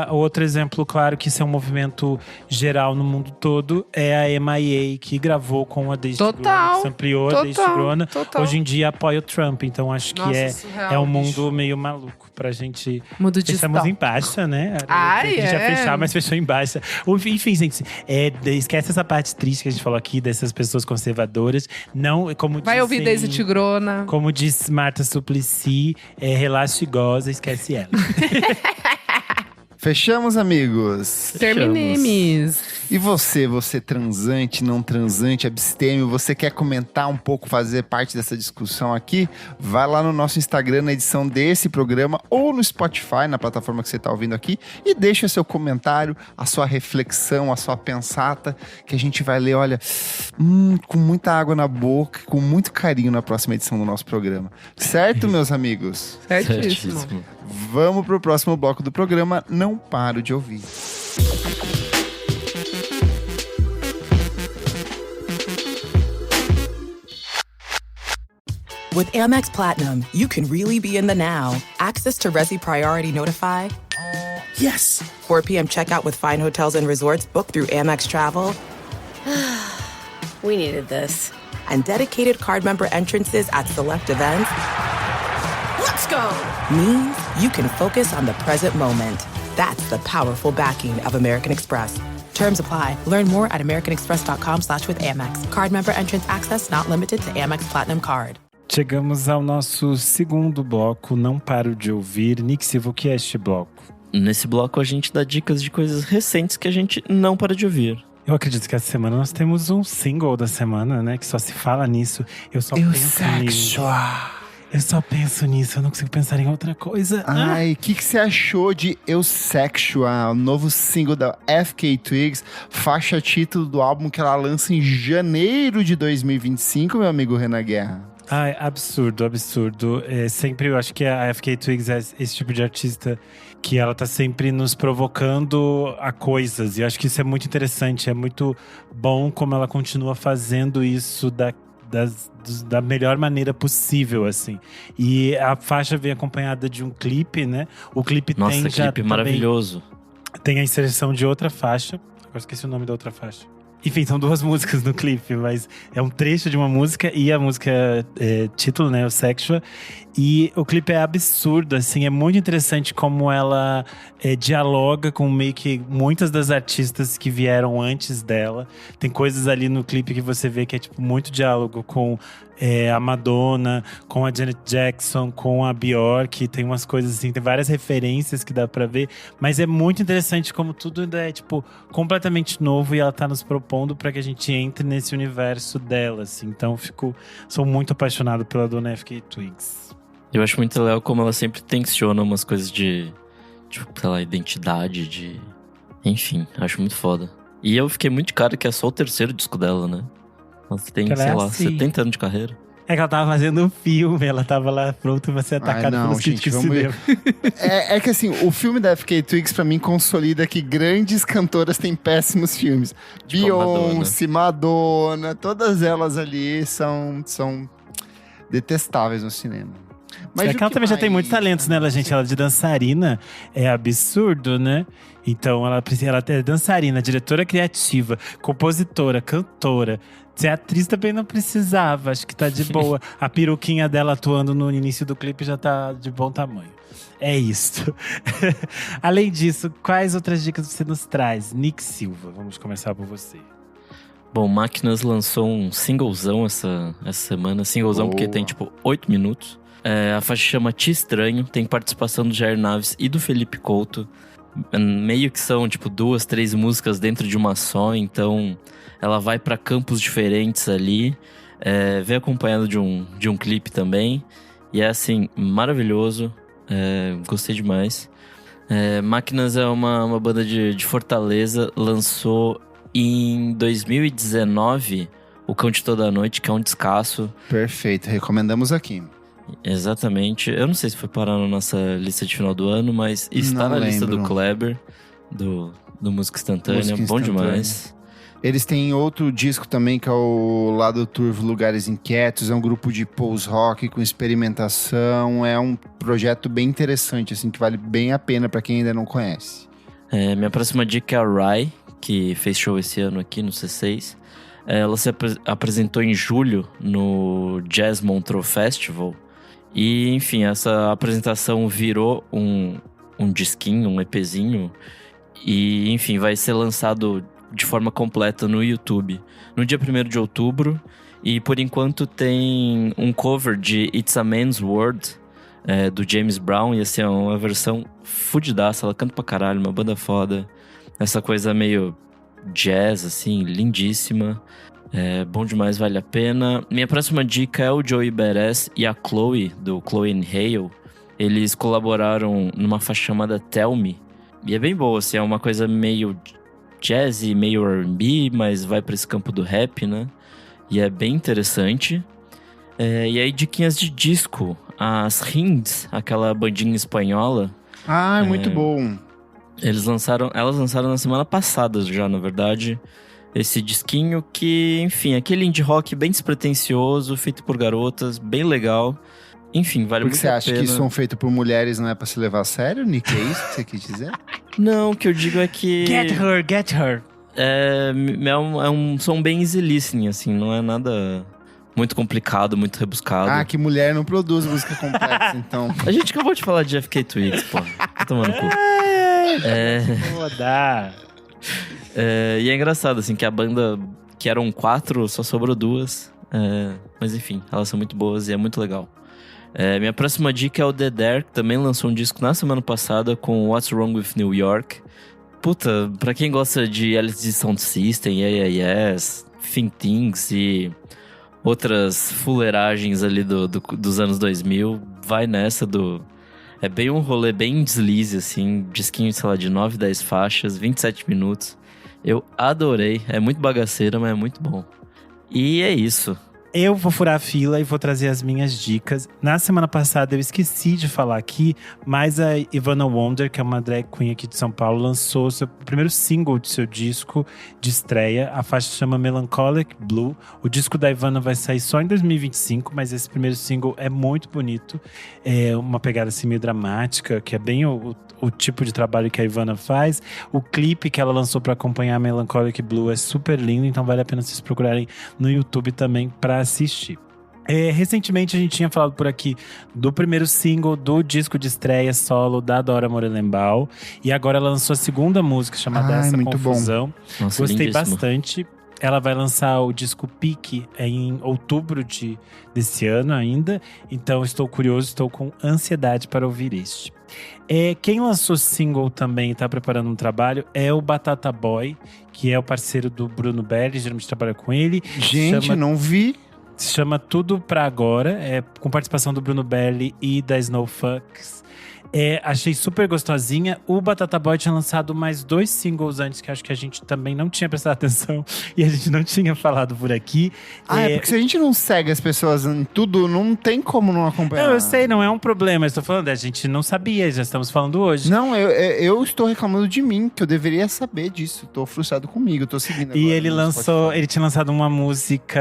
S3: Outro exemplo, claro, que isso é um movimento geral no mundo todo, é a MIA, que gravou com a Daisy Grona, que se ampliou a Daisy Grona. Hoje em dia apoia o Trump, então acho que é um mundo meio maluco pra gente…
S2: Mundo
S3: fechamos em baixa, né? A gente ia fechar, mas fechou em baixa. Enfim, gente, esquece essa parte triste que a gente falou aqui, dessas pessoas conservadoras. Não, como
S2: vai ouvir Daisy Tigrona.
S3: Como diz Marta Suplicy, relaxa e goza, esquece ela.
S1: Fechamos, amigos?
S2: Terminemos.
S1: E você transante, não transante, abstêmio, você quer comentar um pouco, fazer parte dessa discussão aqui? Vai lá no nosso Instagram, na edição desse programa, ou no Spotify, na plataforma que você está ouvindo aqui, e deixa seu comentário, a sua reflexão, a sua pensata, que a gente vai ler, olha, com muita água na boca, com muito carinho na próxima edição do nosso programa. Certo, meus amigos?
S2: Certíssimo.
S1: Vamos pro próximo bloco do programa, Não Paro de Ouvir.
S6: With Amex Platinum, you can really be in the now. Access to Resi Priority Notify. Yes! 4 p.m. checkout with fine hotels and resorts booked through Amex Travel.
S7: We needed this.
S6: And dedicated card member entrances at select events.
S7: Let's go!
S6: Means you can focus on the present moment. That's the powerful backing of American Express. Terms apply. Learn more at americanexpress.com/withAmex. Card member entrance access not limited to Amex Platinum Card.
S3: Chegamos ao nosso segundo bloco, Não Paro de Ouvir. Nick Silva, o que é este bloco?
S4: Nesse bloco a gente dá dicas de coisas recentes que a gente não para de ouvir.
S3: Eu acredito que essa semana nós temos um single da semana, né? Que só se fala nisso. Eu só penso nisso, eu não consigo pensar em outra coisa.
S1: Ai, o que você achou de Eusexual, o novo single da FK Twigs, faixa título do álbum que ela lança em janeiro de 2025, meu amigo Renan Guerra?
S3: Ai, absurdo. Sempre eu acho que a FK Twigs é esse tipo de artista que ela tá sempre nos provocando a coisas. E eu acho que isso é muito interessante, é muito bom como ela continua fazendo isso da melhor maneira possil, assim. E a faixa vem acompanhada de um clipe, né? O clipe
S4: Nossa,
S3: tem já
S4: clipe maravilhoso.
S3: Tem a inserção de outra faixa. Agora esqueci o nome da outra faixa. Enfim, são 2 músicas no clipe, mas é um trecho de uma música e a música título, né, o Sexual. E o clipe é absurdo, assim, é muito interessante como ela dialoga com meio que muitas das artistas que vieram antes dela. Tem coisas ali no clipe que você vê que é tipo muito diálogo com a Madonna, com a Janet Jackson, com a Bjork. Tem umas coisas assim, tem várias referências que dá pra ver. Mas é muito interessante como tudo ainda é tipo completamente novo e ela tá nos propondo pra que a gente entre nesse universo dela, assim. Então sou muito apaixonado pela dona FK Twigs.
S4: Eu acho muito legal como ela sempre tensiona umas coisas de, tipo, sei lá, identidade, enfim, acho muito foda. E eu fiquei muito de cara que é só o 3º disco dela, né? Ela tem, sei lá, 70 anos de carreira.
S3: É que ela tava fazendo um filme, ela tava lá pronta pra ser atacada pelos críticos de cinema.
S1: É que assim, o filme da FK Twigs pra mim consolida que grandes cantoras têm péssimos filmes. Tipo Beyoncé, Madonna, todas elas ali são detestáveis no cinema. Mas
S3: ela também já tem muitos talentos nela, gente. Ela de dançarina é absurdo, né? Então ela é dançarina, diretora criativa, compositora, cantora. Ser atriz também não precisava, acho que tá de boa. A peruquinha dela atuando no início do clipe já tá de bom tamanho. É isso. Além disso, quais outras dicas você nos traz? Nick Silva, vamos começar por você.
S4: Bom, Máquinas lançou um singlezão essa semana. Singlezão porque tem tipo 8 minutos. A faixa chama Te Estranho, tem participação do Jair Naves e do Felipe Couto. Meio que são tipo 2, 3 músicas dentro de uma só, então ela vai pra campos diferentes ali. Vem acompanhado de um clipe também. E é assim, maravilhoso. Gostei demais. Máquinas é uma banda de Fortaleza, lançou em 2019 O Cão de Toda Noite, que é um descasso.
S1: Perfeito, recomendamos aqui.
S4: Exatamente. Eu não sei se foi parar na nossa lista de final do ano, mas está na lista do Kleber, do Música Instantânea. Bom demais.
S1: Eles têm outro disco também, que é o Lado Turvo Lugares Inquietos. É um grupo de post-rock com experimentação. É um projeto bem interessante, assim, que vale bem a pena para quem ainda não conhece.
S4: Minha próxima dica é a Rai, que fez show esse ano aqui no C6. Ela se apresentou em julho no Jazz Montreux Festival. E, enfim, essa apresentação virou um disquinho, um EPzinho. E, enfim, vai ser lançado de forma completa no YouTube no dia 1º de outubro. E, por enquanto, tem um cover de It's a Man's World, do James Brown. E, assim, é uma versão fudidaça. Ela canta pra caralho, uma banda foda. Essa coisa meio jazz, assim, lindíssima. É bom demais, vale a pena. Minha próxima dica é o Joey Badass e a Chloe, do Chloe and Hale. Eles colaboraram numa faixa chamada Tell Me. E é bem boa, assim, é uma coisa meio jazzy, meio R&B, mas vai pra esse campo do rap, né? E é bem interessante. E aí, diquinhas de disco. As Hinds, aquela bandinha espanhola.
S1: Ah, muito bom.
S4: Elas lançaram na semana passada já, na verdade. Esse disquinho que, enfim, aquele indie rock bem despretensioso, feito por garotas, bem legal. Enfim, vale muito a pena.
S1: Porque você acha que som feito por mulheres não é pra se levar a sério, Nick? É isso que você quis dizer?
S4: Não, o que eu digo é que…
S3: Get her.
S4: É um som bem easy listening, assim, não é nada muito complicado, muito rebuscado.
S1: Ah, que mulher não produz música complexa, então.
S4: A gente acabou de falar de FK Twigs, pô. Tá tomando cu.
S3: Foda.
S4: E é engraçado, assim, que a banda, que eram 4, só sobrou 2. Mas enfim, elas são muito boas e é muito legal. Minha próxima dica é o The Dare, que também lançou um disco na semana passada com What's Wrong with New York. Puta, pra quem gosta de LSD Sound System, Yes, Think Things e outras fuleiragens ali dos anos 2000, vai nessa É bem um rolê bem deslize, assim, disquinho, sei lá, de 9, 10 faixas, 27 minutos. Eu adorei, é muito bagaceira, mas é muito bom. E é isso.
S3: Eu vou furar a fila e vou trazer as minhas dicas. Na semana passada eu esqueci de falar aqui, mas a Ivana Wonder, que é uma drag queen aqui de São Paulo, lançou o primeiro single de seu disco de estreia. A faixa chama Melancholic Blue. O disco da Ivana vai sair só em 2025, mas esse primeiro single é muito bonito. É uma pegada assim meio dramática, que é bem o tipo de trabalho que a Ivana faz. O clipe que ela lançou para acompanhar Melancholic Blue é super lindo, então vale a pena vocês procurarem no YouTube também para assistir. Recentemente a gente tinha falado por aqui do primeiro single do disco de estreia solo da Dora Morelenbaum, e agora ela lançou a segunda música chamada Essa
S1: muito
S3: Confusão.
S4: Nossa,
S3: gostei
S4: lindíssimo.
S3: Bastante. Ela vai lançar o disco Pique em outubro desse ano ainda. Então estou curioso, estou com ansiedade para ouvir este. Quem lançou single também e está preparando um trabalho é o Batata Boy, que é o parceiro do Bruno Belli, geralmente trabalha com ele.
S1: Gente, não vi.
S3: Se chama Tudo Pra Agora, com participação do Bruno Belli e da Snowfucks. Achei super gostosinha. O Batata Boy tinha lançado mais 2 singles antes, que acho que a gente também não tinha prestado atenção e a gente não tinha falado por aqui.
S1: Porque se a gente não segue as pessoas em tudo, não tem como não acompanhar.
S3: Não, eu sei, não é um problema. Eu estou falando, a gente não sabia, já estamos falando hoje.
S1: Não, eu estou reclamando de mim, que eu deveria saber disso. Estou frustrado comigo, estou seguindo agora.
S3: E ele tinha lançado uma música,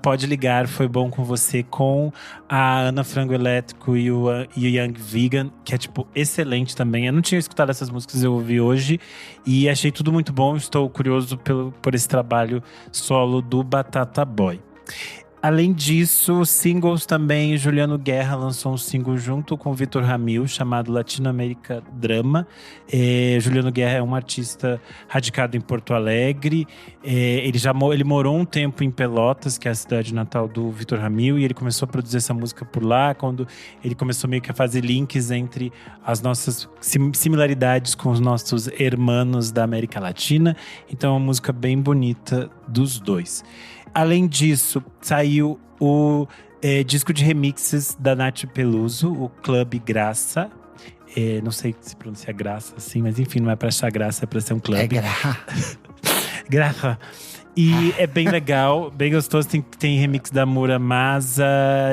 S3: Pode Ligar, Foi Bom Com Você, com a Ana Frango Elétrico e o Young Vegan, que é tipo excelente também. Eu não tinha escutado essas músicas, eu ouvi hoje e achei tudo muito bom. Estou curioso por esse trabalho solo do Batata Boy. Além disso, singles também, Juliano Guerra lançou um single junto com o Vitor Ramil, chamado Latinoamérica Drama. Juliano Guerra é um artista radicado em Porto Alegre. Ele morou um tempo em Pelotas, que é a cidade natal do Vitor Ramil, e ele começou a produzir essa música por lá, quando ele começou meio que a fazer links entre as nossas similaridades com os nossos hermanos da América Latina. Então é uma música bem bonita dos dois. Além disso, saiu o disco de remixes da Nath Peluso, o Clube Graça. Não sei se pronuncia graça assim, mas enfim, não é pra achar graça, é pra ser um clube. Graça. E é bem legal, bem gostoso. Tem remix da Muramasa,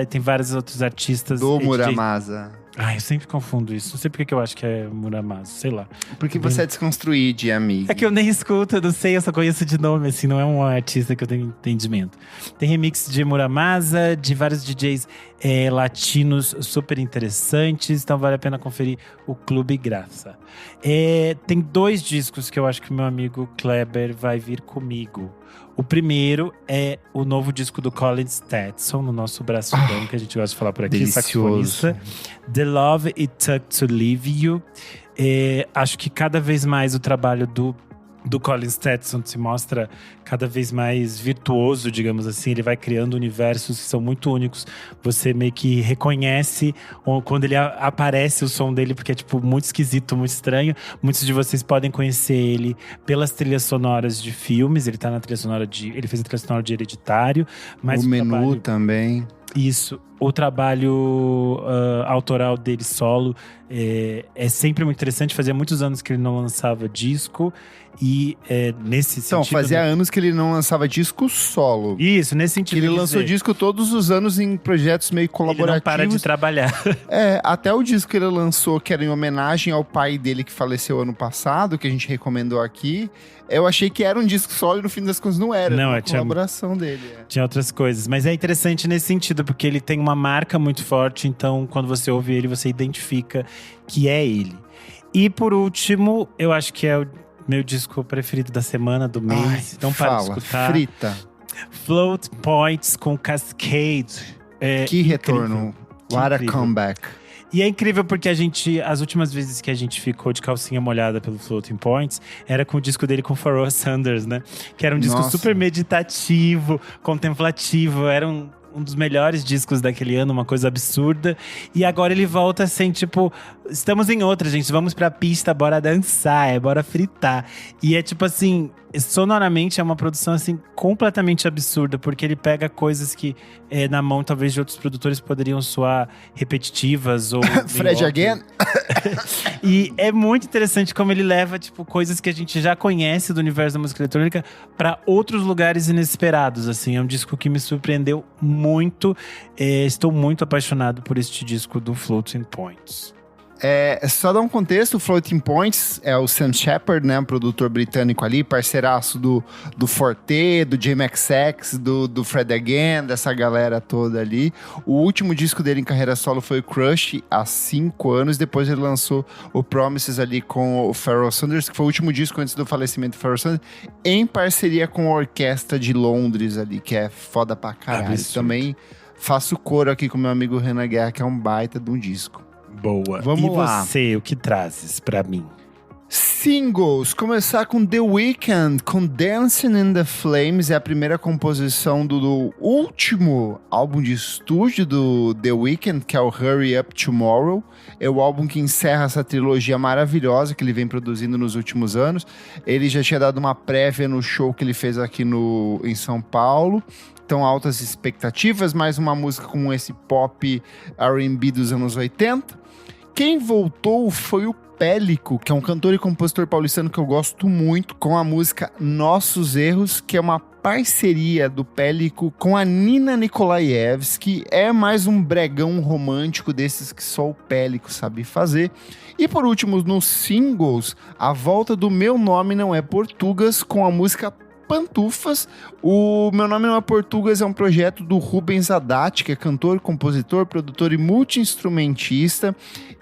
S3: tem vários outros artistas.
S1: Do Muramasa.
S3: Eu sempre confundo isso. Não sei porque que eu acho que é Muramasa, sei lá.
S1: Porque você é desconstruído, amigo.
S3: É que eu nem escuto, eu não sei, eu só conheço de nome, assim, não é um artista que eu tenho entendimento. Tem remix de Muramasa, de vários DJs latinos super interessantes, então vale a pena conferir o Clube Graça. Tem 2 discos que eu acho que o meu amigo Kleber vai vir comigo. O primeiro é o novo disco do Colin Stetson, no nosso braço dão, que a gente gosta de falar por aqui, saxofonista. The Love It Took to Leave You. Acho que cada vez mais o trabalho do do Colin Stetson se mostra cada vez mais virtuoso, digamos assim. Ele vai criando universos que são muito únicos. Você meio que reconhece quando ele aparece o som dele, porque é tipo muito esquisito, muito estranho. Muitos de vocês podem conhecer ele pelas trilhas sonoras de filmes. Ele fez a trilha sonora de Hereditário. Mas
S1: o Menu também.
S3: Isso. O trabalho autoral dele solo é sempre muito interessante. Fazia muitos anos que ele não lançava disco. E nesse sentido…
S1: Então, fazia anos que ele não lançava disco solo.
S3: Isso, nesse sentido.
S1: Que ele lançou disco todos os anos em projetos meio colaborativos.
S3: Ele não para de trabalhar.
S1: Até o disco que ele lançou, que era em homenagem ao pai dele que faleceu ano passado, que a gente recomendou aqui. Eu achei que era um disco solo e no fim das contas não era.
S3: Não,
S1: uma colaboração dele.
S3: Tinha outras coisas. Mas é interessante nesse sentido, porque ele tem uma marca muito forte. Então, quando você ouve ele, você identifica que é ele. E por último, eu acho que é o meu disco preferido da semana, do mês. Então, para escutar…
S1: Frita.
S3: Float Points com Cascade.
S1: Que retorno. What a comeback.
S3: E é incrível porque as últimas vezes que a gente ficou de calcinha molhada pelo Floating Points, era com o disco dele com Pharoah Sanders, né? Que era um disco super meditativo, contemplativo, era um dos melhores discos daquele ano, uma coisa absurda. E agora ele volta assim, tipo, estamos em outra, gente, vamos pra pista, bora dançar, bora fritar. E é tipo assim, sonoramente é uma produção assim completamente absurda, porque ele pega coisas que na mão talvez de outros produtores poderiam soar repetitivas ou…
S1: Fred Again?
S3: E é muito interessante como ele leva tipo coisas que a gente já conhece do universo da música eletrônica para outros lugares inesperados, assim. É um disco que me surpreendeu muito. Estou muito apaixonado por este disco do Floating Points.
S1: Só dar um contexto, o Floating Points é o Sam Shepard, né, um produtor britânico ali, parceiraço do Forte, do JMXX, do Fred Again, dessa galera toda ali. O último disco dele em carreira solo foi o Crush, há 5 anos. Depois ele lançou o Promises ali com o Pharoah Sanders, que foi o último disco antes do falecimento do Pharoah Sanders, em parceria com a Orquestra de Londres ali, que é foda pra caralho. Também faço coro aqui com meu amigo Renan Guerra, que é um baita de um disco.
S3: Boa.
S1: Vamos lá.
S3: E você, o que trazes pra mim?
S1: Singles, começar com The Weeknd, com Dancing in the Flames, é a primeira composição do último álbum de estúdio do The Weeknd, que é o Hurry Up Tomorrow. É o álbum que encerra essa trilogia maravilhosa que ele vem produzindo nos últimos anos. Ele já tinha dado uma prévia no show que ele fez aqui em São Paulo. Então, altas expectativas, mais uma música com esse pop R&B dos anos 80. Quem voltou foi o Pélico, que é um cantor e compositor paulistano que eu gosto muito, com a música Nossos Erros, que é uma parceria do Pélico com a Nina Nikolaevski. É mais um bregão romântico desses que só o Pélico sabe fazer. E por último, nos singles, a volta do Meu Nome Não É Portugas, com a música Pantufas. O Meu Nome Não É Portugas é um projeto do Rubens Haddad, que é cantor, compositor, produtor e multi-instrumentista.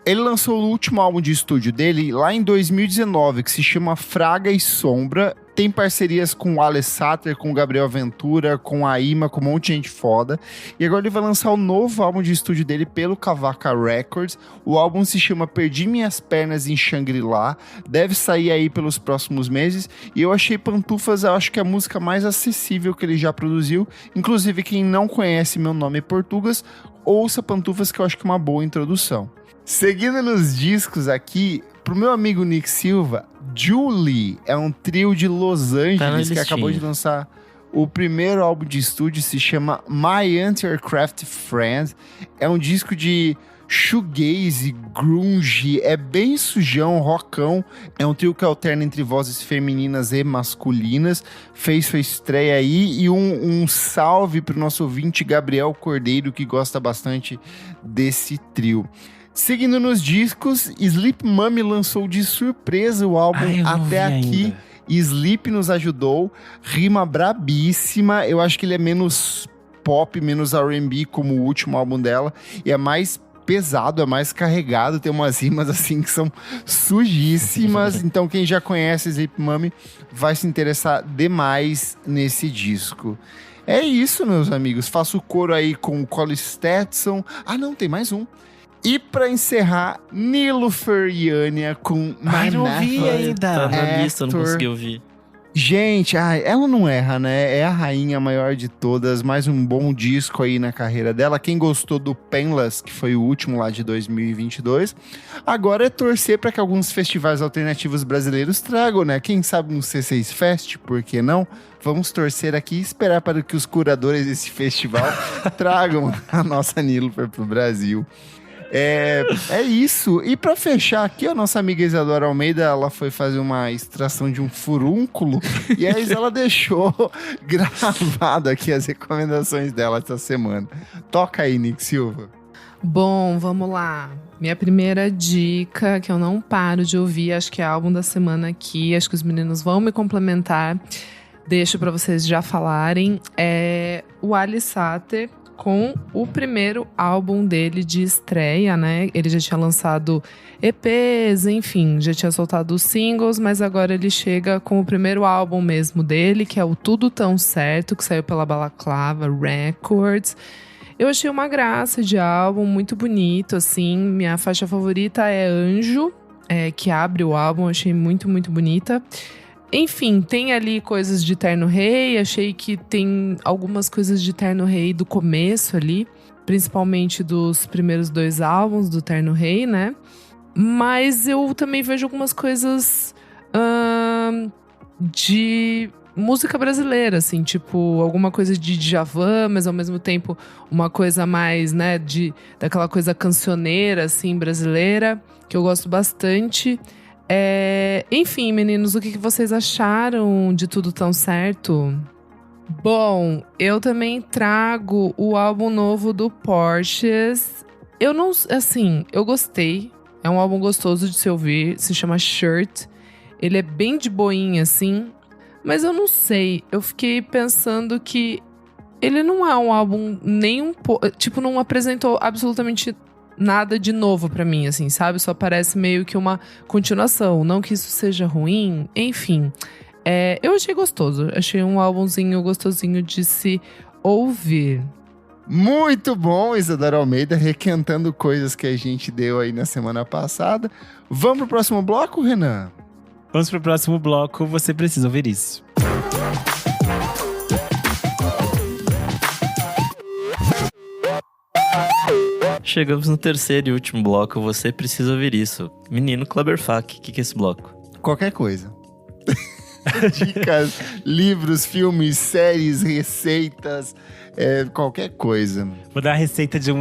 S1: Ele lançou o último álbum de estúdio dele lá em 2019, que se chama Fraga e Sombra. Tem parcerias com o Alex Satter, com o Gabriel Ventura, com a Ima, com um monte de gente foda. E agora ele vai lançar o novo álbum de estúdio dele pelo Cavaca Records. O álbum se chama Perdi Minhas Pernas em Shangri-La. Deve sair aí pelos próximos meses. E eu achei Pantufas, eu acho que é a música mais acessível que ele já produziu. Inclusive, quem não conhece Meu Nome é Portugas, ouça Pantufas, que eu acho que é uma boa introdução. Seguindo nos discos aqui, pro meu amigo Nick Silva, Julie é um trio de Los Angeles que acabou de lançar o primeiro álbum de estúdio, se chama My Anti-Aircraft Friend. É um disco de shoegaze, grunge, é bem sujão, rockão. É um trio que alterna entre vozes femininas e masculinas. Fez sua estreia aí, e um salve pro nosso ouvinte Gabriel Cordeiro, que gosta bastante desse trio. Seguindo nos discos, Sleep Mummy lançou de surpresa o álbum Até Aqui. Ainda. Sleep nos ajudou, rima brabíssima. Eu acho que ele é menos pop, menos R&B como o último álbum dela, e é mais pesado, é mais carregado, tem umas rimas assim que são sujíssimas. Então quem já conhece Sleep Mummy vai se interessar demais nesse disco. É isso, meus amigos. Faço coro aí com o Colin Stetson. Não, tem mais um. E pra encerrar, Nilofer Yania com
S4: não ouvi ainda. Tá na lista, não consegui ouvir.
S1: Gente, ela não erra, né? É a rainha maior de todas, mais um bom disco aí na carreira dela. Quem gostou do Painless, que foi o último lá de 2022, agora é torcer para que alguns festivais alternativos brasileiros tragam, né? Quem sabe no C6 Fest, por que não? Vamos torcer aqui e esperar para que os curadores desse festival tragam a nossa Nilofer pro Brasil. É isso. E pra fechar aqui, a nossa amiga Isadora Almeida, ela foi fazer uma extração de um furúnculo e a Isa, ela deixou gravado aqui as recomendações dela essa semana. Toca aí, Nick Silva.
S2: Bom, vamos lá. Minha primeira dica, que eu não paro de ouvir, acho que é álbum da semana aqui, acho que os meninos vão me complementar, deixo pra vocês já falarem, é o Ali Sater, com o primeiro álbum dele de estreia, né? Ele já tinha lançado EPs, enfim, já tinha soltado os singles, mas agora ele chega com o primeiro álbum mesmo dele, que é o Tudo Tão Certo, que saiu pela Balaclava Records. Eu achei uma graça de álbum, muito bonito, assim. Minha faixa favorita é Anjo, que abre o álbum, achei muito, muito bonita. Enfim, tem ali coisas de Terno Rei, achei que tem algumas coisas de Terno Rei do começo ali, principalmente dos primeiros 2 álbuns do Terno Rei, né? Mas eu também vejo algumas coisas de música brasileira, assim, tipo, alguma coisa de Djavan, mas ao mesmo tempo uma coisa mais, né, daquela coisa cancioneira, assim, brasileira, que eu gosto bastante. Enfim, meninos, o que vocês acharam de Tudo Tão Certo? Bom, eu também trago o álbum novo do Porches. Eu não, assim, eu gostei. É um álbum gostoso de se ouvir, se chama Shirt. Ele é bem de boinha, assim. Mas eu não sei, eu fiquei pensando que ele não é um álbum nem um pouco... Tipo, não apresentou absolutamente nada de novo pra mim, assim, sabe? Só parece meio que uma continuação. Não que isso seja ruim, enfim. Eu achei gostoso. Achei um álbumzinho gostosinho de se ouvir.
S1: Muito bom, Isadora Almeida, requentando coisas que a gente deu aí na semana passada. Vamos pro próximo bloco, Renan?
S3: Vamos pro próximo bloco, você precisa ouvir isso.
S4: Chegamos no terceiro e último bloco, você precisa ouvir isso. Menino Kleberfak, o que é esse bloco?
S1: Qualquer coisa. Dicas, livros, filmes, séries, receitas, qualquer coisa.
S3: Vou dar a receita de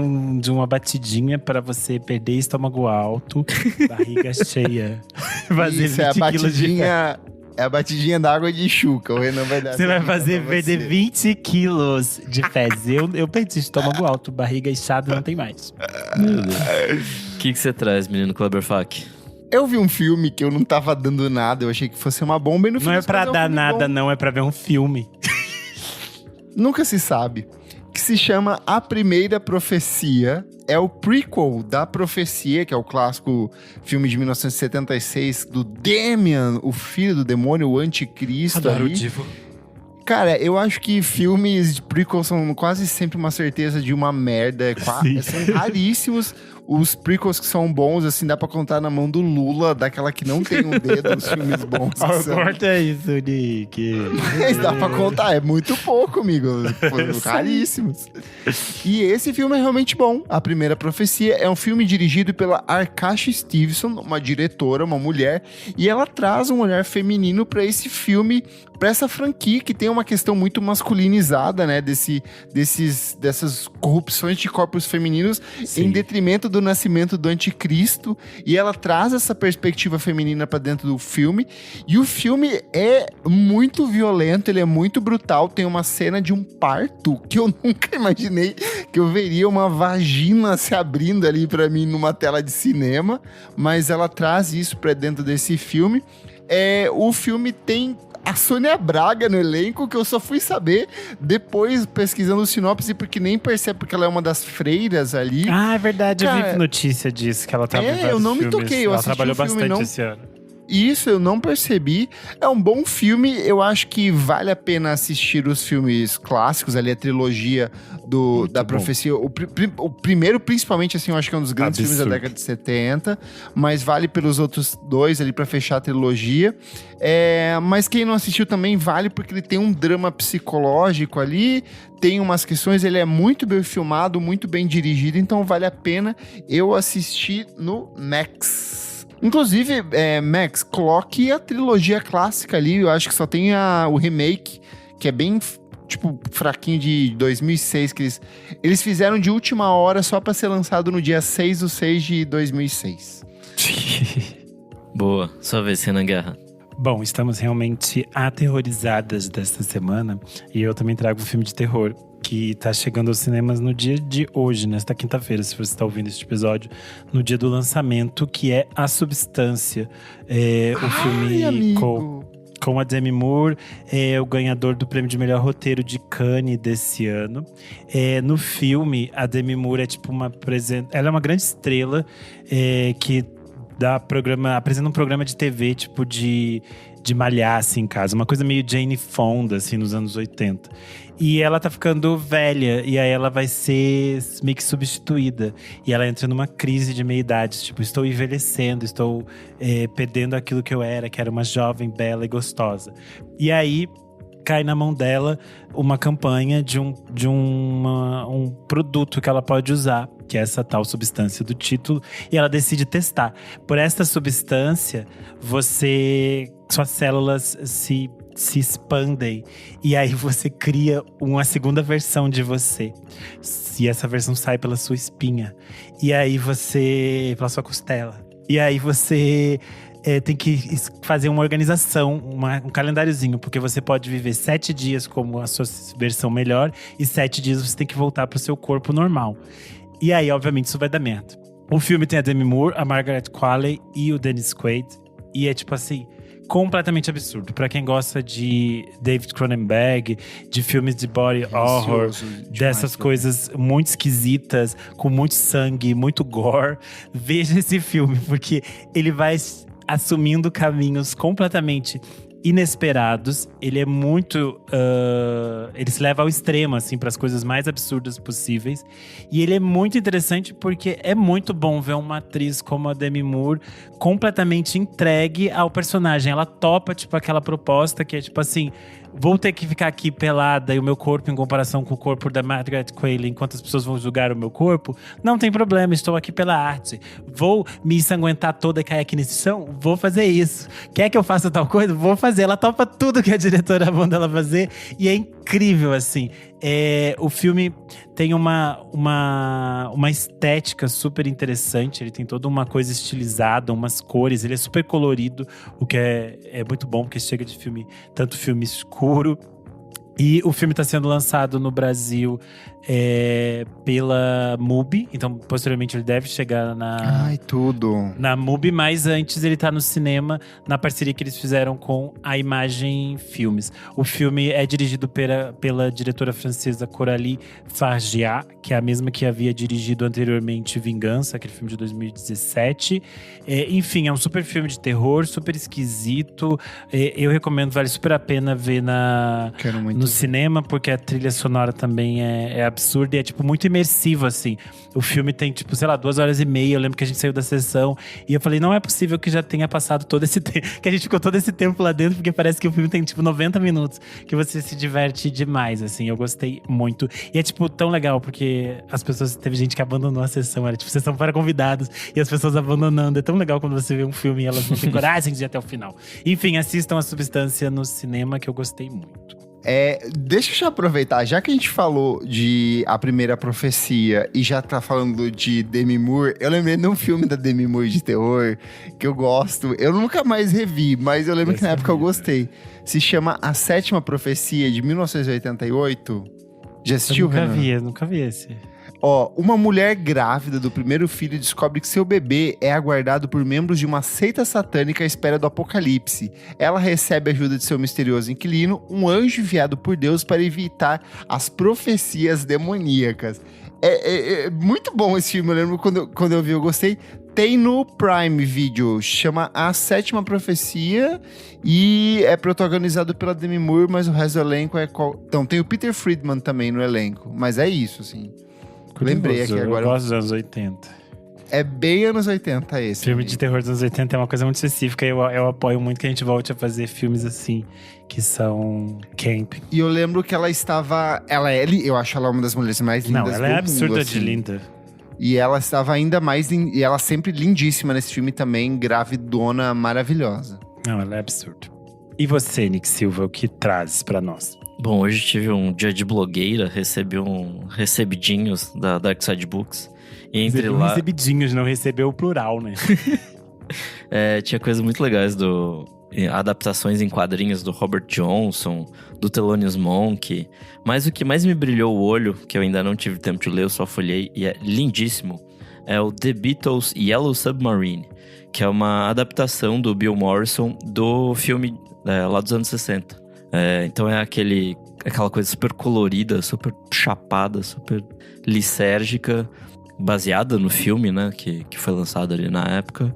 S3: uma batidinha para você perder estômago alto, barriga cheia. Fazer
S1: Isso,
S3: 20 quilos de
S1: é a batidinha da água de chuca. O Renan vai dar.
S3: Você vai fazer perder 20 quilos de fezes. Eu perdi estômago alto, barriga inchada, não tem mais.
S4: Meu Deus. O que você traz, menino Kleberfak?
S1: Eu vi um filme que eu não tava dando nada, eu achei que fosse uma bomba e no
S3: Não é pra dar nada, não, é pra ver um filme.
S1: Nunca se sabe. Que se chama A Primeira Profecia. É o prequel da Profecia, que é o clássico filme de 1976 do Damien, o filho do demônio, o anticristo.
S3: Adoro
S1: ali.
S3: o Divo.
S1: Cara, eu acho que filmes de prequel são quase sempre uma certeza de uma merda. São raríssimos os prequels que são bons, assim, dá pra contar na mão do Lula, daquela que não tem um dedo, os filmes bons.
S3: Corta isso, Nick.
S1: Mas dá pra contar, é muito pouco, amigo. Raríssimos. E esse filme é realmente bom. A Primeira Profecia é um filme dirigido pela Arkashi Stevenson, uma diretora, uma mulher, e ela traz um olhar feminino pra esse filme, pra essa franquia que tem uma questão muito masculinizada, né, dessas corrupções de corpos femininos. Sim. Em detrimento do nascimento do anticristo, e ela traz essa perspectiva feminina pra dentro do filme, e o filme é muito violento, ele é muito brutal, tem uma cena de um parto que eu nunca imaginei que eu veria uma vagina se abrindo ali pra mim numa tela de cinema, mas ela traz isso pra dentro desse filme. O filme tem a Sônia Braga no elenco, que eu só fui saber depois pesquisando o sinopse, porque nem percebe, porque ela é uma das freiras ali.
S3: Ah, é verdade, cara, eu vi notícia disso, que ela tava em vários
S1: eu não
S3: filmes.
S1: Me toquei, eu
S3: ela
S1: assisti
S3: trabalhou
S1: o filme,
S3: bastante
S1: não,
S3: esse ano.
S1: Isso eu não percebi. É um bom filme. Eu acho que vale a pena assistir os filmes clássicos ali, a trilogia da Profecia. O primeiro, principalmente, assim, eu acho que é um dos grandes filmes da década de 70. Mas vale pelos outros dois ali pra fechar a trilogia. Mas quem não assistiu também vale porque ele tem um drama psicológico ali. Tem umas questões, ele é muito bem filmado, muito bem dirigido. Então vale a pena eu assistir no Max. Inclusive, Max, coloque a trilogia clássica ali. Eu acho que só tem o remake, que é bem, tipo, fraquinho, de 2006. Que eles fizeram de última hora só pra ser lançado no dia 6/6 de 2006.
S4: Boa, só ver Cena Guerra.
S3: Bom, estamos realmente aterrorizadas desta semana. E eu também trago um filme de terror que tá chegando aos cinemas no dia de hoje, nesta quinta-feira, se você está ouvindo este episódio, no dia do lançamento, que é A Substância. O filme com a Demi Moore, o ganhador do prêmio de melhor roteiro de Cannes desse ano. No filme, a Demi Moore é tipo ela é uma grande estrela que apresenta um programa de TV, tipo de malhar, assim, em casa. Uma coisa meio Jane Fonda, assim, nos anos 80. E ela tá ficando velha, e aí ela vai ser meio que substituída. E ela entra numa crise de meia-idade. Tipo, estou envelhecendo, estou perdendo aquilo que eu era, que era uma jovem, bela e gostosa. E aí cai na mão dela uma campanha de um produto que ela pode usar, que é essa tal substância do título, e ela decide testar. Por essa substância, suas células se expandem, e aí você cria uma segunda versão de você. E essa versão sai pela sua espinha, e aí pela sua costela. E aí você tem que fazer uma organização, um calendáriozinho, porque você pode viver 7 dias como a sua versão melhor, e 7 dias você tem que voltar pro seu corpo normal. E aí, obviamente, isso vai dar merda. O filme tem a Demi Moore, a Margaret Qualley e o Dennis Quaid. E é tipo assim, completamente absurdo. Pra quem gosta de David Cronenberg, de filmes de body horror, dessas coisas muito esquisitas, com muito sangue, muito gore, veja esse filme, porque ele vai assumindo caminhos completamente inesperados. Ele é muito… ele se leva ao extremo, assim, para as coisas mais absurdas possíveis. E ele é muito interessante porque é muito bom ver uma atriz como a Demi Moore completamente entregue ao personagem. Ela topa, tipo, aquela proposta que é tipo assim… Vou ter que ficar aqui pelada e o meu corpo em comparação com o corpo da Margaret Qualley, enquanto as pessoas vão julgar o meu corpo. Não tem problema, estou aqui pela arte. Vou me ensanguentar toda e cair aqui nesse chão? Vou fazer isso. Quer que eu faça tal coisa? Vou fazer. Ela topa tudo que a diretora manda ela fazer. E é incrível, assim. O filme tem uma estética super interessante. Ele tem toda uma coisa estilizada, umas cores. Ele é super colorido, o que é muito bom, porque chega de filme, tanto filme escuro. E o filme está sendo lançado no Brasil pela MUBI. Então, posteriormente, ele deve chegar na MUBI. Mas antes, ele está no cinema, na parceria que eles fizeram com a Imagem Filmes. O filme é dirigido pela diretora francesa Coralie Fargeat, que é a mesma que havia dirigido anteriormente Vingança, aquele filme de 2017. Enfim, é um super filme de terror, super esquisito. Eu recomendo, vale super a pena ver no cinema, porque a trilha sonora também é absurda e é, tipo, muito imersiva, assim. O filme tem, tipo, sei lá, 2 horas e meia. Eu lembro que a gente saiu da sessão e eu falei, não é possível que já tenha passado todo esse tempo, que a gente ficou todo esse tempo lá dentro, porque parece que o filme tem, tipo, 90 minutos, que você se diverte demais, assim. Eu gostei muito. E é, tipo, tão legal, porque teve gente que abandonou a sessão, era, tipo, sessão para convidados, e as pessoas abandonando. É tão legal quando você vê um filme e elas não têm coragem de ir até o final. Enfim, assistam A Substância no cinema, que eu gostei muito.
S1: Deixa eu já aproveitar, já que a gente falou de A Primeira Profecia e já tá falando de Demi Moore, eu lembrei de um filme da Demi Moore de terror que eu gosto. Eu nunca mais revi, mas eu lembro que na época eu gostei. Se chama A Sétima Profecia, de 1988. Já assistiu, Renan?
S3: Nunca vi esse.
S1: Uma mulher grávida do primeiro filho descobre que seu bebê é aguardado por membros de uma seita satânica à espera do apocalipse. Ela recebe a ajuda de seu misterioso inquilino, um anjo enviado por Deus para evitar as profecias demoníacas. É muito bom esse filme, eu lembro quando eu vi, eu gostei. Tem no Prime Video, chama A Sétima Profecia e é protagonizado pela Demi Moore, mas o resto do elenco é… Então, tem o Peter Friedman também no elenco, mas é isso, assim. Lembrei aqui agora.
S3: Eu gosto dos anos 80.
S1: É bem anos 80 esse.
S3: Filme de terror dos anos 80 é uma coisa muito específica e eu apoio muito que a gente volte a fazer filmes assim, que são camp.
S1: E eu lembro que ela estava… eu acho ela uma das mulheres mais lindas do mundo.
S3: Não, ela é absurda
S1: assim.
S3: de linda.
S1: E ela estava ainda mais… E ela sempre lindíssima nesse filme também, gravidona, maravilhosa.
S3: Não, ela é absurda. E você, Nick Silva, o que trazes pra nós?
S4: Bom, hoje tive um dia de blogueira, recebi recebidinhos da Dark Side Books. E entre lá…
S3: Recebidinhos, não recebeu o plural, né?
S4: Tinha coisas muito legais adaptações em quadrinhos do Robert Johnson, do Thelonious Monk. Mas o que mais me brilhou o olho, que eu ainda não tive tempo de ler, eu só folhei e é lindíssimo, é o The Beatles Yellow Submarine, que é uma adaptação do Bill Morrison do filme lá dos anos 60. Então é aquela coisa super colorida, super chapada, super lisérgica, baseada no filme, né, que foi lançado ali na época.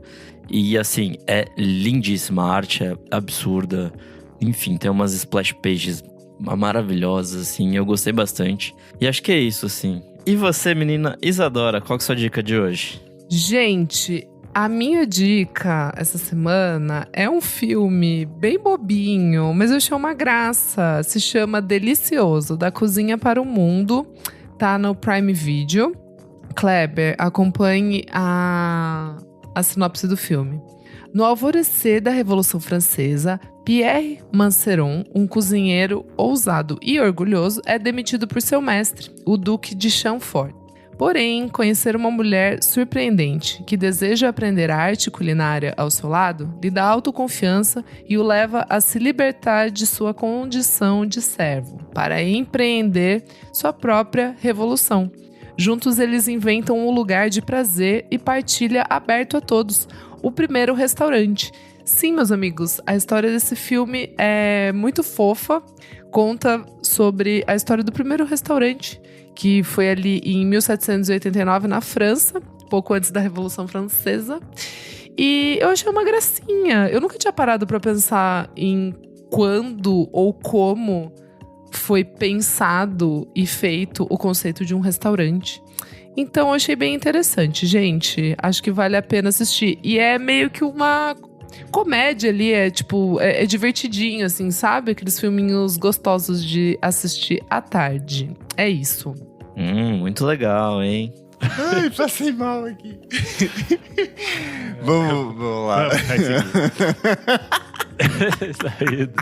S4: E assim, é lindíssima, a arte é absurda. Enfim, tem umas splash pages maravilhosas, assim, eu gostei bastante. E acho que é isso, assim. E você, menina Isadora, qual que é a sua dica de hoje?
S2: Gente, a minha dica essa semana é um filme bem bobinho, mas eu achei uma graça. Se chama Delicioso, da Cozinha para o Mundo. Tá no Prime Video. Kleber, acompanhe a sinopse do filme. No alvorecer da Revolução Francesa, Pierre Manceron, um cozinheiro ousado e orgulhoso, é demitido por seu mestre, o Duque de Chamfort. Porém, conhecer uma mulher surpreendente que deseja aprender a arte culinária ao seu lado lhe dá autoconfiança e o leva a se libertar de sua condição de servo para empreender sua própria revolução. Juntos eles inventam um lugar de prazer e partilha aberto a todos, o primeiro restaurante. Sim, meus amigos, a história desse filme é muito fofa, conta sobre a história do primeiro restaurante, que foi ali em 1789 na França, pouco antes da Revolução Francesa. E eu achei uma gracinha. Eu nunca tinha parado para pensar em quando ou como foi pensado e feito o conceito de um restaurante. Então eu achei bem interessante, gente. Acho que vale a pena assistir. E é meio que uma comédia ali, é divertidinho, assim, sabe? Aqueles filminhos gostosos de assistir à tarde. É isso.
S4: Muito legal, hein?
S1: Ai, passei mal aqui. Vamos lá.
S3: Saído.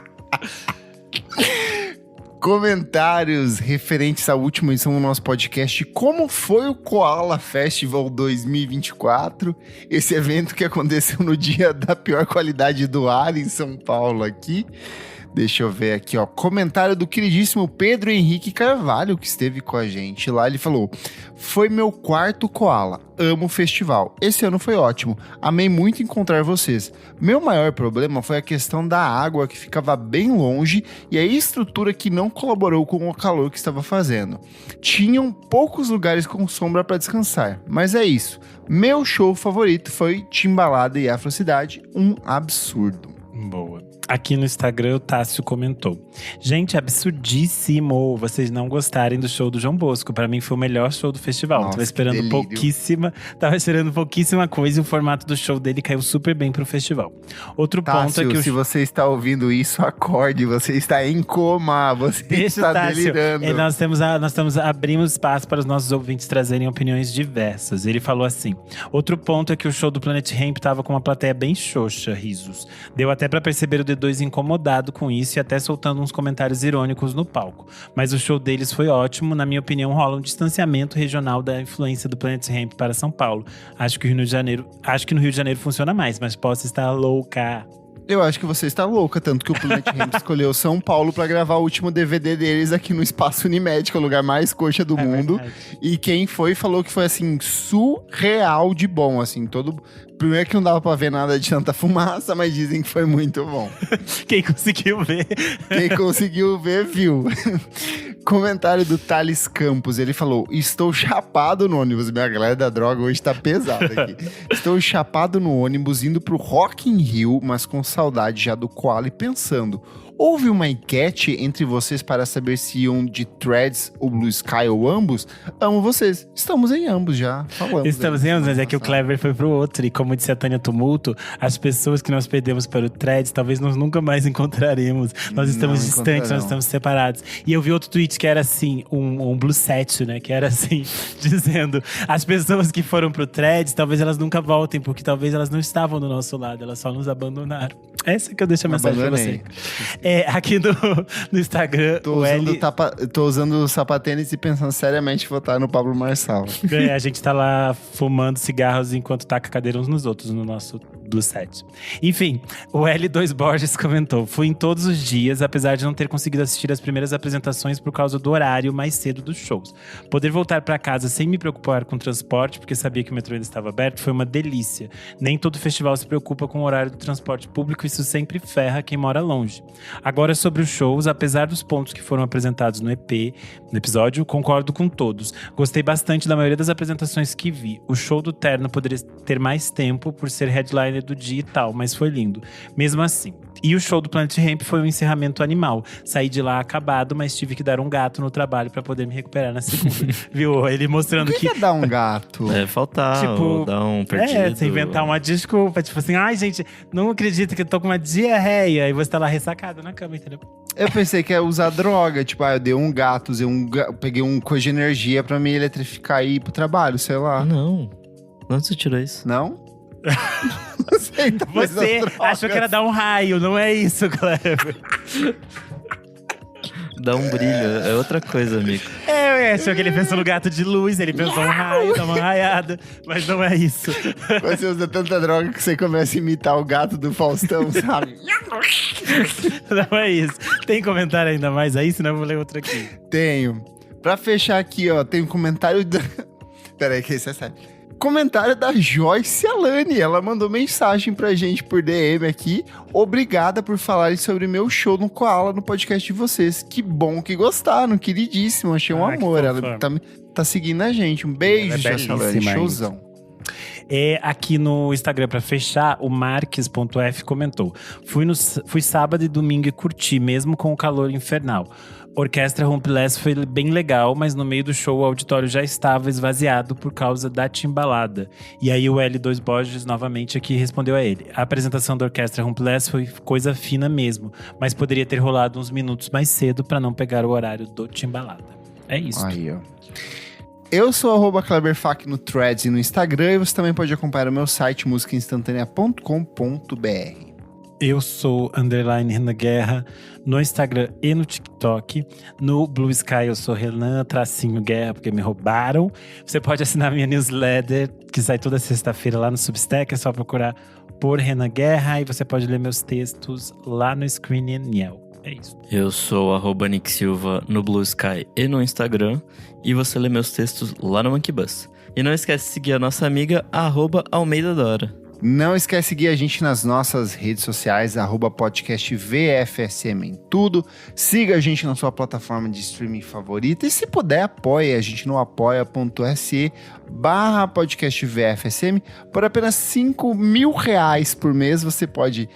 S1: Comentários referentes à última edição do nosso podcast. Como foi o Koala Festival 2024? Esse evento que aconteceu no dia da pior qualidade do ar em São Paulo aqui. Deixa eu ver aqui, ó. Comentário do queridíssimo Pedro Henrique Carvalho, que esteve com a gente lá. Ele falou: foi meu quarto Koala. Amo o festival. Esse ano foi ótimo. Amei muito encontrar vocês. Meu maior problema foi a questão da água, que ficava bem longe, e a estrutura que não colaborou com o calor que estava fazendo. Tinham poucos lugares com sombra para descansar. Mas é isso. Meu show favorito foi Timbalada e Afrocidade. Um absurdo.
S3: Boa. Aqui no Instagram, o Tássio comentou: gente, absurdíssimo vocês não gostarem do show do João Bosco. Pra mim foi o melhor show do festival.
S1: Nossa,
S3: tava esperando pouquíssima coisa e o formato do show dele caiu super bem pro festival. Outro
S1: Tássio,
S3: ponto é que
S1: se você está ouvindo isso, acorde. Você está em coma, você está delirando.
S3: Abrimos espaço para os nossos ouvintes trazerem opiniões diversas. Ele falou assim: outro ponto é que o show do Planet Hemp tava com uma plateia bem xoxa, risos. Deu até pra perceber o D2 incomodado com isso e até soltando uns comentários irônicos no palco. Mas o show deles foi ótimo. Na minha opinião, rola um distanciamento regional da influência do Planet Hemp para São Paulo. Acho que no Rio de Janeiro funciona mais, mas posso estar louca.
S1: Eu acho que você está louca, tanto que o Planet Ramp escolheu São Paulo pra gravar o último DVD deles aqui no Espaço Unimed, que é o lugar mais coxa do mundo.
S3: Verdade.
S1: E quem foi, falou que foi, assim, surreal de bom, assim, todo... Primeiro que não dava pra ver nada de tanta fumaça, mas dizem que foi muito bom.
S3: Quem conseguiu ver?
S1: Quem conseguiu ver, viu. Comentário do Thales Campos, ele falou: estou chapado no ônibus. Minha galera da droga hoje tá pesada aqui. Estou chapado no ônibus, indo pro Rock in Rio, mas com saudade já do Koala e pensando... Houve uma enquete entre vocês para saber se iam de Threads ou Blue Sky ou ambos? Amo vocês. Estamos em ambos já. Falamos.
S3: Estamos em ambos, mas é que o Clever foi pro outro. E como disse a Tânia Tumulto, as pessoas que nós perdemos para o Threads, talvez nós nunca mais encontraremos. Nós estamos distantes, nós estamos separados. E eu vi outro tweet que era assim, um Blue Set, né? Que era assim, dizendo: as pessoas que foram pro Threads, talvez elas nunca voltem, porque talvez elas não estavam do nosso lado, elas só nos abandonaram. Essa que eu deixo a mensagem pra você. Aqui no Instagram,
S1: Tô usando o sapatênis e pensando seriamente em votar no Pablo Marçal.
S3: A gente tá lá fumando cigarros enquanto taca a cadeira uns nos outros no nosso Blue Set. Enfim, o L2 Borges comentou: fui em todos os dias, apesar de não ter conseguido assistir as primeiras apresentações por causa do horário mais cedo dos shows. Poder voltar pra casa sem me preocupar com transporte, porque sabia que o metrô ainda estava aberto, foi uma delícia. Nem todo festival se preocupa com o horário do transporte público, isso sempre ferra quem mora longe. Agora, sobre os shows, apesar dos pontos que foram apresentados no episódio, concordo com todos. Gostei bastante da maioria das apresentações que vi. O show do Terno poderia ter mais tempo por ser headliner do dia e tal, mas foi lindo. Mesmo assim. E o show do Planet Ramp foi um encerramento animal. Saí de lá acabado, mas tive que dar um gato no trabalho pra poder me recuperar na segunda. Viu? Ele mostrando
S1: O que é dar um gato?
S4: Faltar,
S3: Tipo,
S4: ou dar um perdido.
S3: Você inventar uma desculpa. Tipo assim, ai gente, não acredito que eu tô com uma diarreia. E você tá lá ressacado na cama, entendeu?
S1: Eu pensei que ia usar droga. Tipo, eu dei um gato, peguei um coisa de energia pra me eletrificar e ir pro trabalho, sei lá.
S4: Não. Onde você tirou isso?
S1: Não? Não sei, talvez
S3: Você
S1: as drogas.
S3: achou que era dar um raio, não é isso, Cleber?
S4: Dá um brilho, é outra coisa, amigo.
S3: Achou que ele pensou no gato de luz, ele pensou um raio, dá uma raiada. Mas não é isso.
S1: Você usa tanta droga que você começa a imitar o gato do Faustão, sabe?
S3: Não é isso. Tem comentário ainda mais aí? Senão eu vou ler outro aqui.
S1: Tenho. Pra fechar aqui, ó, tem um comentário da... Peraí, que isso é sério. Comentário da Joyce Alane. Ela mandou mensagem pra gente por DM aqui. Obrigada por falarem sobre meu show no Koala no podcast de vocês. Que bom que gostaram, queridíssimo. Achei um amor. Ela tá seguindo a gente. Um beijo, Joyce Alane. Showzão.
S3: Aqui no Instagram, pra fechar, o Marques.f comentou: fui sábado e domingo e curti, mesmo com o calor infernal. Orquestra Rumpeless foi bem legal, mas no meio do show o auditório já estava esvaziado por causa da timbalada. E aí o L2 Borges novamente aqui respondeu a ele: a apresentação da Orquestra Rumpeless foi coisa fina mesmo, mas poderia ter rolado uns minutos mais cedo pra não pegar o horário do timbalada. É isso.
S1: Aí, ó. Eu sou @KleberFac no Threads e no Instagram, e você também pode acompanhar o meu site musicainstantanea.com.br.
S3: Eu sou _Renan Guerra no Instagram e no TikTok. No Blue Sky eu sou Renan_Guerra, porque me roubaram. Você pode assinar minha newsletter, que sai toda sexta-feira lá no Substack. É só procurar por Renan Guerra e você pode ler meus textos lá no Screen Niel. É isso.
S4: Eu sou @Nick Silva no Blue Sky e no Instagram. E você lê meus textos lá no Monkey Bus. E não esquece de seguir a nossa amiga @Almeida Dora.
S1: Não esquece de seguir a gente nas nossas redes sociais, @podcastvfsm em tudo. Siga a gente na sua plataforma de streaming favorita. E se puder, apoie a gente no apoia.se/podcastvfsm. Por apenas R$5.000 por mês, você pode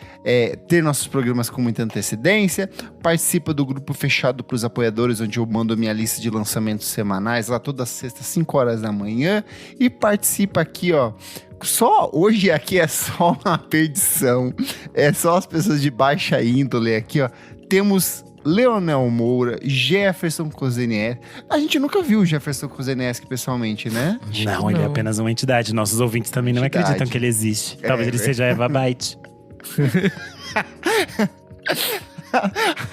S1: ter nossos programas com muita antecedência. Participa do grupo fechado para os apoiadores, onde eu mando minha lista de lançamentos semanais, lá toda sexta, 5 horas da manhã. E participa aqui, ó. Hoje aqui é só uma perdição. É só as pessoas de baixa índole aqui, ó. Temos Leonel Moura, Jefferson Kozenieski. A gente nunca viu o Jefferson Kozenieski pessoalmente, né?
S3: Não, ele é apenas uma entidade. Nossos ouvintes também não acreditam que ele existe. Talvez ele seja Eva Byte.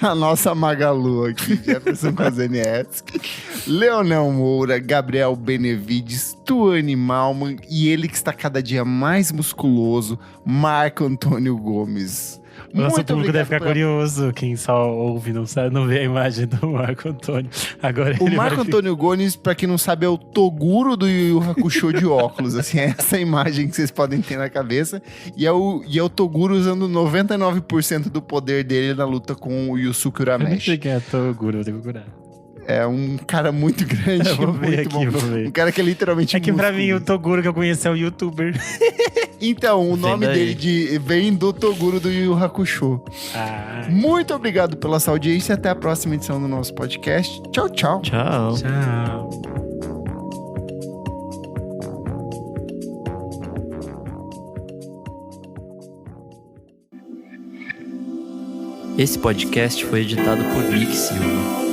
S1: A nossa Magalu aqui, Jefferson Kozenieski, Leonel Moura, Gabriel Benevides, Tuane Malman e ele que está cada dia mais musculoso, Marco Antônio Gomes.
S3: Nosso
S1: Muito
S3: público deve
S1: obrigado
S3: ficar
S1: por-
S3: curioso. Quem só ouve, não sabe, não vê a imagem do Marco Antônio. Agora
S1: O
S3: ele
S1: Marco
S3: vai...
S1: Antônio Gomes, pra quem não sabe, é o Toguro do Yu Yu Hakusho de óculos. Assim, é essa imagem que vocês podem ter na cabeça. E é o Toguro usando 99% do poder dele na luta com o Yusuke
S3: Eu nem sei
S1: Urameshi.
S3: quem é Toguro, vou ter que procurar.
S1: É um cara muito grande,
S3: Eu vou ver
S1: muito
S3: aqui,
S1: bom.
S3: vou ver.
S1: Um cara que é literalmente
S3: É que pra
S1: músculo.
S3: mim o Toguro que eu conheci é o youtuber.
S1: Então, o nome
S4: daí.
S1: dele vem do Toguro do Yu Yu Hakusho.
S3: Ah,
S1: Muito obrigado pela sua audiência. Até a próxima edição do nosso podcast. Tchau, tchau.
S4: Tchau.
S3: tchau.
S4: Esse podcast foi editado por Nick Silva.